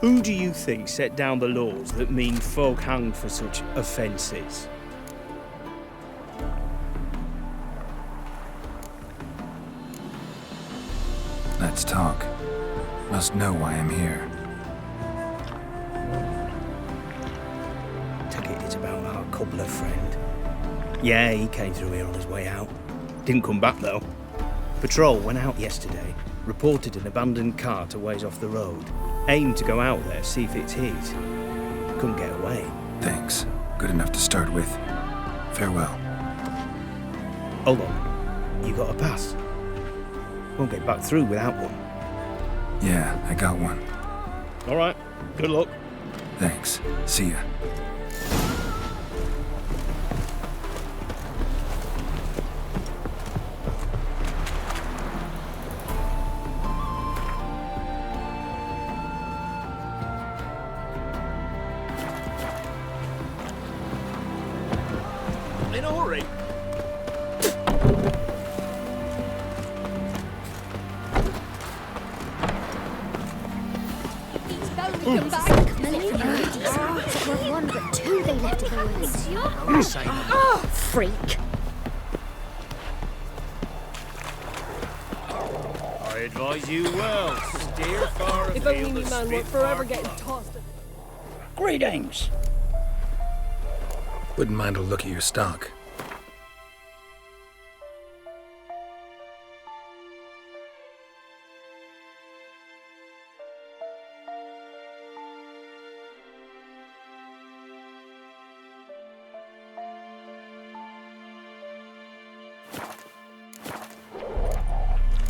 Who do you think set down the laws that mean folk hanged for such offences? Let's talk. Must know why I'm here. Take it it's about our cobbler friend. Yeah, he came through here on his way out. Didn't come back though. Patrol went out yesterday, reported an abandoned cart a ways off the road. Aimed to go out there, see if it's his. Couldn't get away. Thanks. Good enough to start with. Farewell. Hold on. You got a pass? Won't get back through without one. Yeah, I got one. All right. Good luck. Thanks. See ya. hurry. Come back. Not one, but two they left to go with. Oh, freak. I advise you well. Steer far If only me man weren't forever getting tossed. Greetings. Wouldn't mind a look at your stock.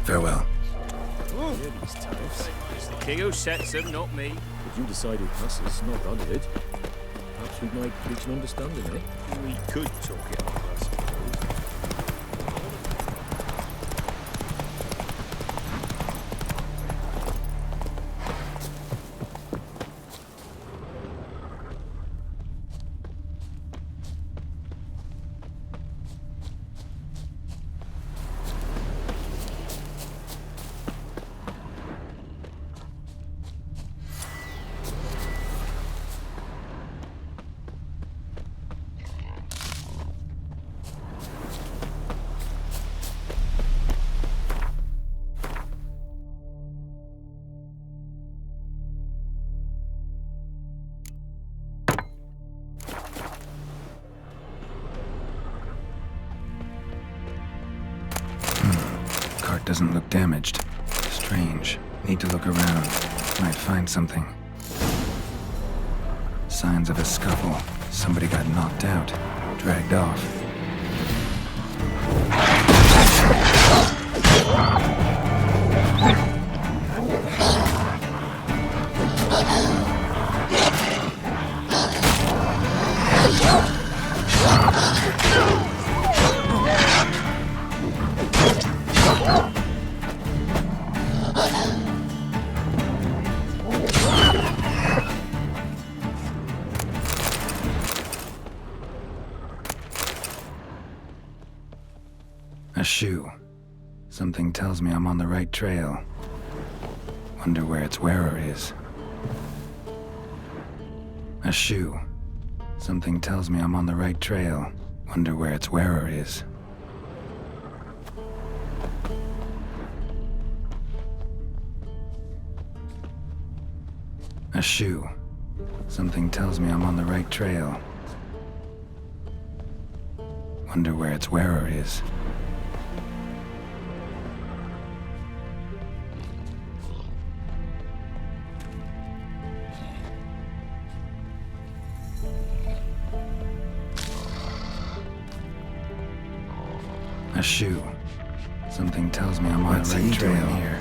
Farewell. These tariffs. It's the king who sets them, not me. If you decide it passes, not on it, perhaps we might reach an understanding, eh? We could talk it over, I suppose. Cart doesn't look damaged. Strange. Need to look around. Might find something. Signs of a scuffle. Somebody got knocked out. Dragged off. A shoe. Something tells me I'm on the right trail. Wonder where its wearer is. A shoe. Something tells me I'm on the right trail. Wonder where its wearer is. A shoe. Something tells me I'm on the right trail. Wonder where its wearer is. A shoe. Something tells me I'm on the right trail here.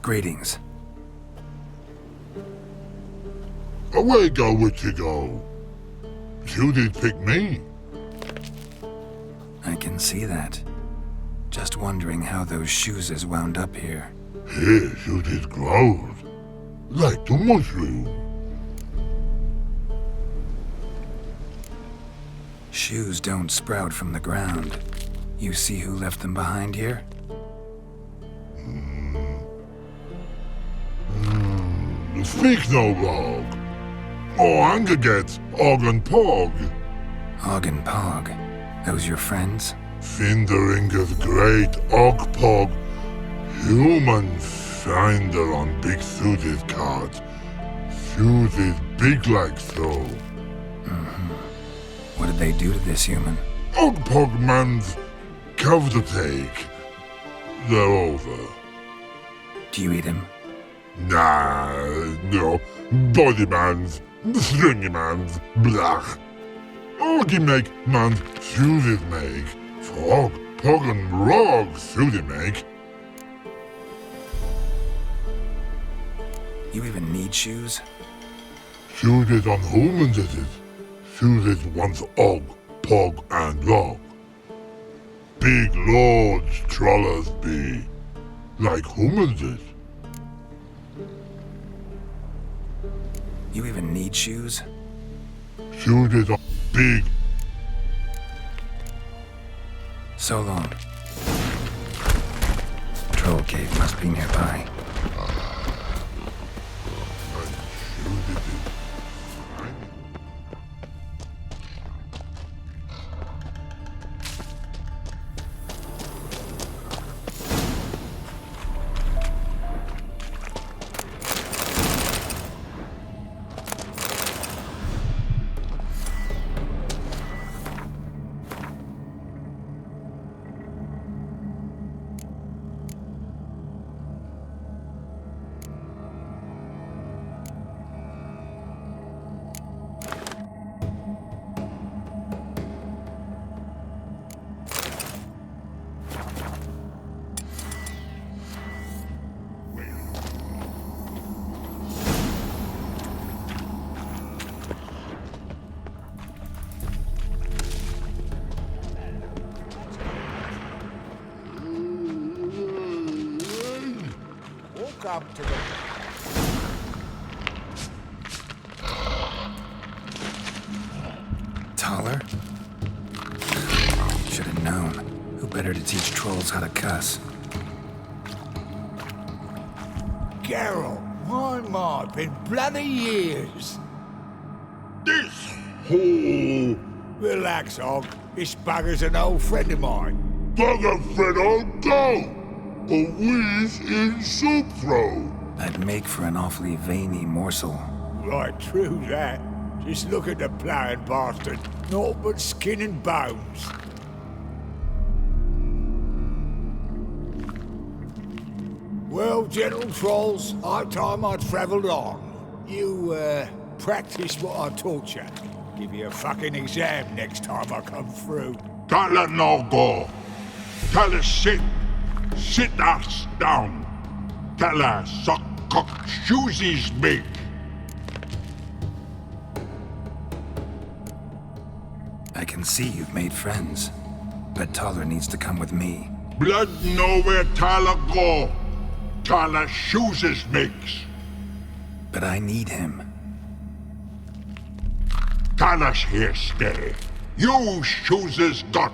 Greetings. Away go, witchy go. You did pick me. I can see that. Just wondering how those shoes is wound up here. Here you did grow. Like the mushroom. Shoes don't sprout from the ground. You see who left them behind here? Speak no log. Oh, anger gets Og and Pog. Og and Pog. Those your friends? Finderinger's great Og Pog. Human finder on big suited cart. Shoes is big like so. What did they do to this human? Og Pog man's cover to take. They're over. Do you eat him? Nah, no. Body man's, stringy man's, blach. Oggy make man's shoes make. Frog, Pog and Rog suit make. You even need shoes? Shoes is on humans is it. Shoes is once Og, Pog and Log. Big lords trollers be. like humans did. You even need shoes? Shoes are big. So long. Troll cave must be nearby. Welcome to the... Taller? Should have known. Who better to teach trolls how to cuss? Geralt, my, been bloody years. This hole. Relax, Og. This bugger's an old friend of mine. Bugger friend, I'll go. A wheeze in soup throw. I'd make for an awfully veiny morsel. Right, true that. Just look at the ploughing bastard. Naught but skin and bones. Well, gentle trolls, high time I travelled on. You, practice what I taught you. Give you a fucking exam next time I come through. Tala no go. Tala sit. Sit us down. Tala suck cock shoesies make. I can see you've made friends, but Taller needs to come with me. Blood nowhere Tala go. Tala shoeses makes. But I need him. Tala's here stay. You shoeses got.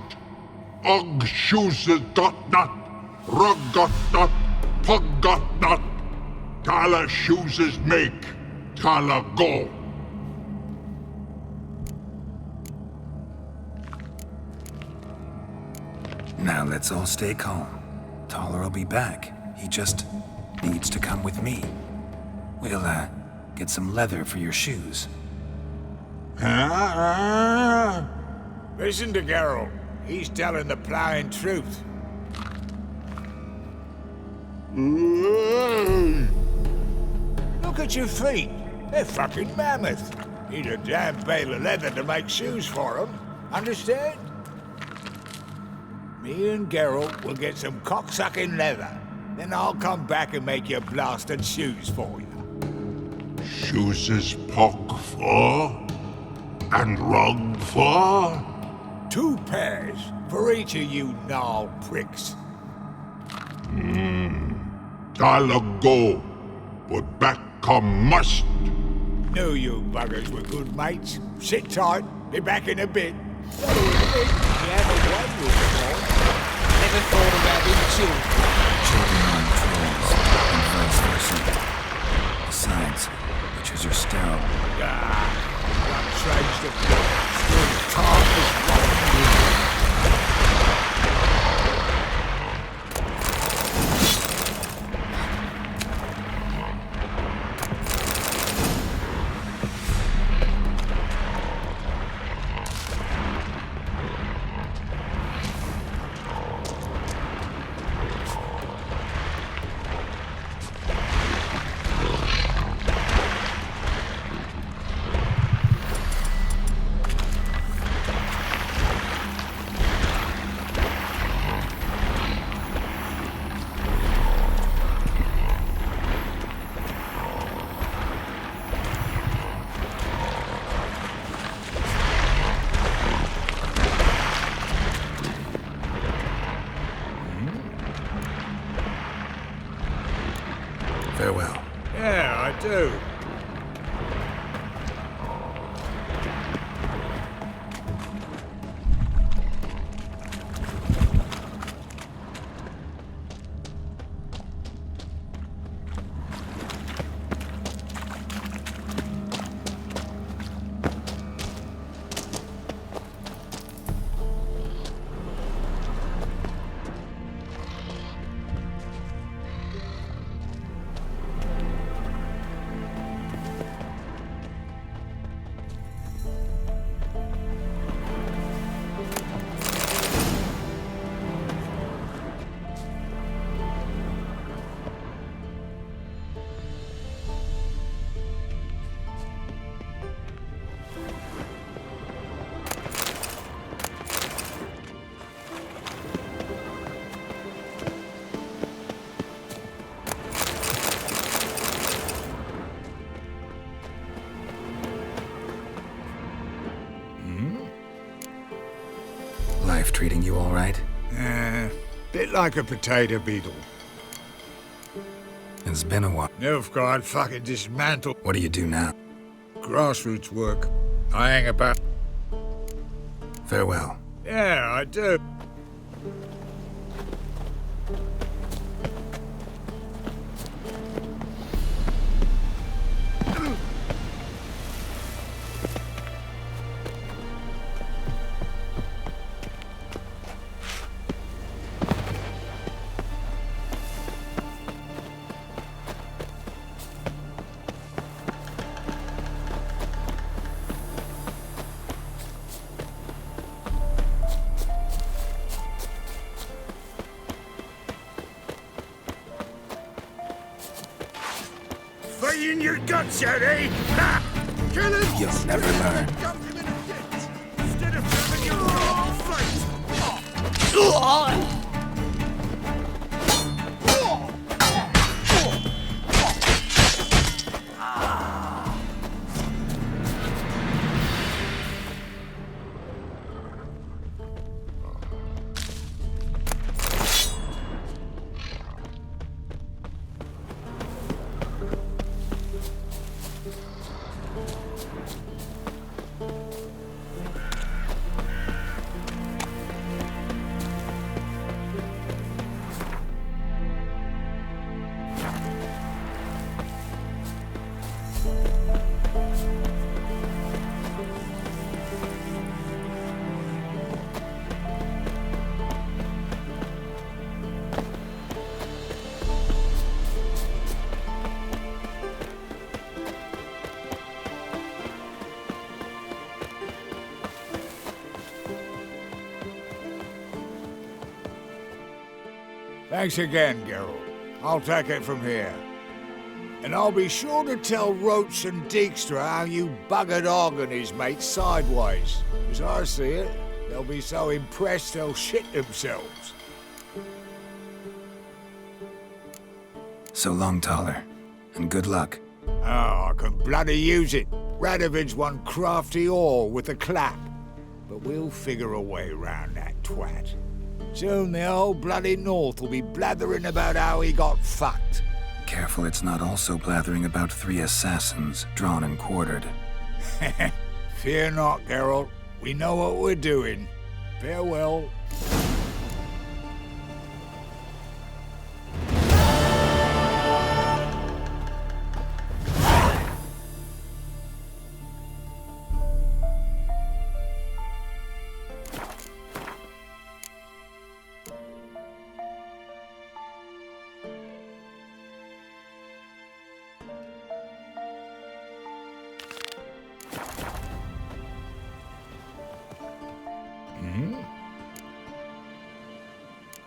Og shoeses got not. Rug got not. Pug got not. Tala shoeses make. Tala go. Now let's all stay calm. Taller will be back. He just needs to come with me. We'll, get some leather for your shoes. Listen to Geralt. He's telling the ploughing truth. Look at your feet. They're fucking mammoth. Need a damn bale of leather to make shoes for them. Understand? Me and Geralt will get some cocksucking leather. Then I'll come back and make your blasted shoes for you. Shoeses pock for? And rug for? 2 pairs for each of you gnarled pricks. Tala go. But back come must. Knew you buggers were good mates. Sit tight. Be back in a bit. Gotta admit, you had a way with it all. Never thought about being Children on trolls, and vice versa. Besides, witches are sterile. One trades the blood. Still calm as one. do. Life treating you all right? Bit like a potato beetle. It's been a while. Nilfgaard fucking dismantled. What do you do now? Grassroots work. I hang about. Farewell. Yeah, I do. In your guts out, eh? Ha! Kill him! You'll never learn. Instead of having your own fight! Thanks again, Geralt. I'll take it from here. And I'll be sure to tell Roach and Dijkstra how you buggered Og and his mates sideways. As I see it, they'll be so impressed they'll shit themselves. So long, Taller. And good luck. Oh, I can bloody use it. Radovid's one crafty ore with a clap. But we'll figure a way round that twat. Soon the whole bloody North will be blathering about how he got fucked. Careful it's not also blathering about 3 assassins drawn and quartered. Fear not, Geralt. We know what we're doing. Farewell.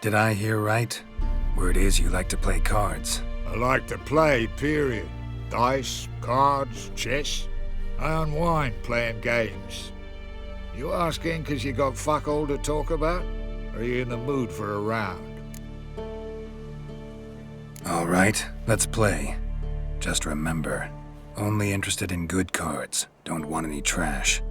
Did I hear right? Word is you like to play cards. I like to play, period. Dice, cards, chess. I unwind playing games. You asking because you got fuck all to talk about? Or are you in the mood for a round? All right, let's play. Just remember, only interested in good cards. Don't want any trash.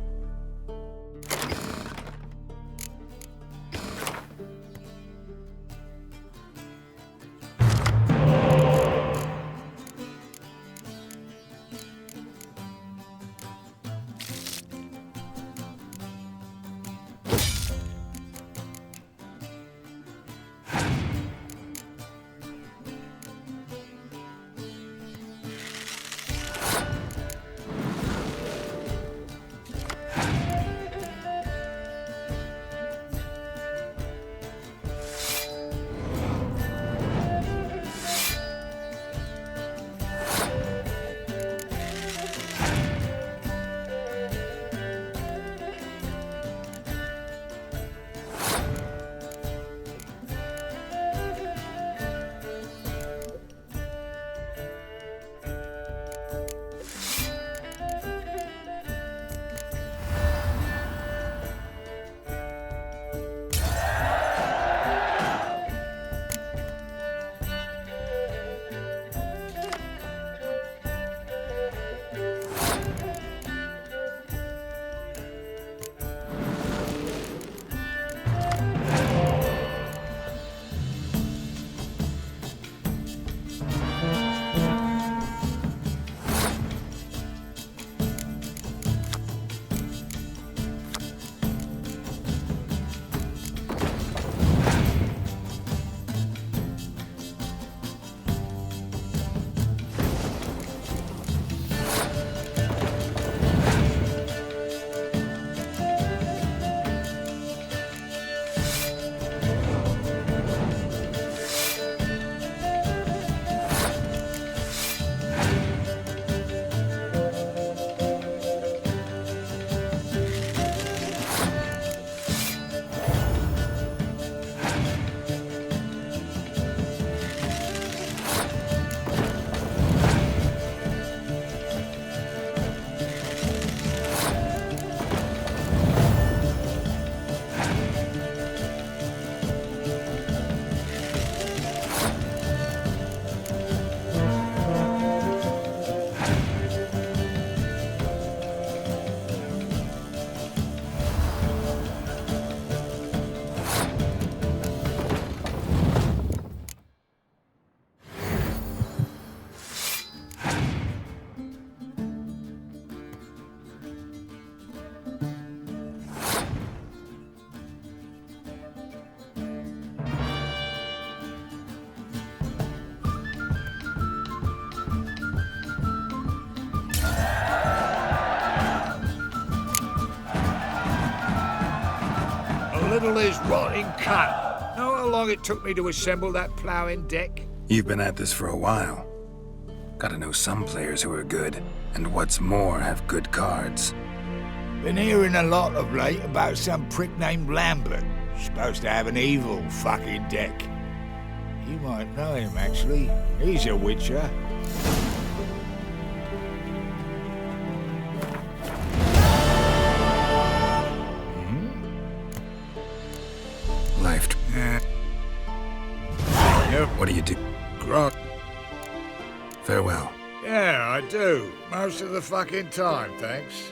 little is rotting cunt. Know how long it took me to assemble that ploughing deck? You've been at this for a while. Gotta know some players who are good, and what's more, have good cards. Been hearing a lot of late about some prick named Lambert. Supposed to have an evil fucking deck. You might know him, actually. He's a witcher. Life. What do you do? Grog. Farewell. Yeah, I do. Most of the fucking time, thanks.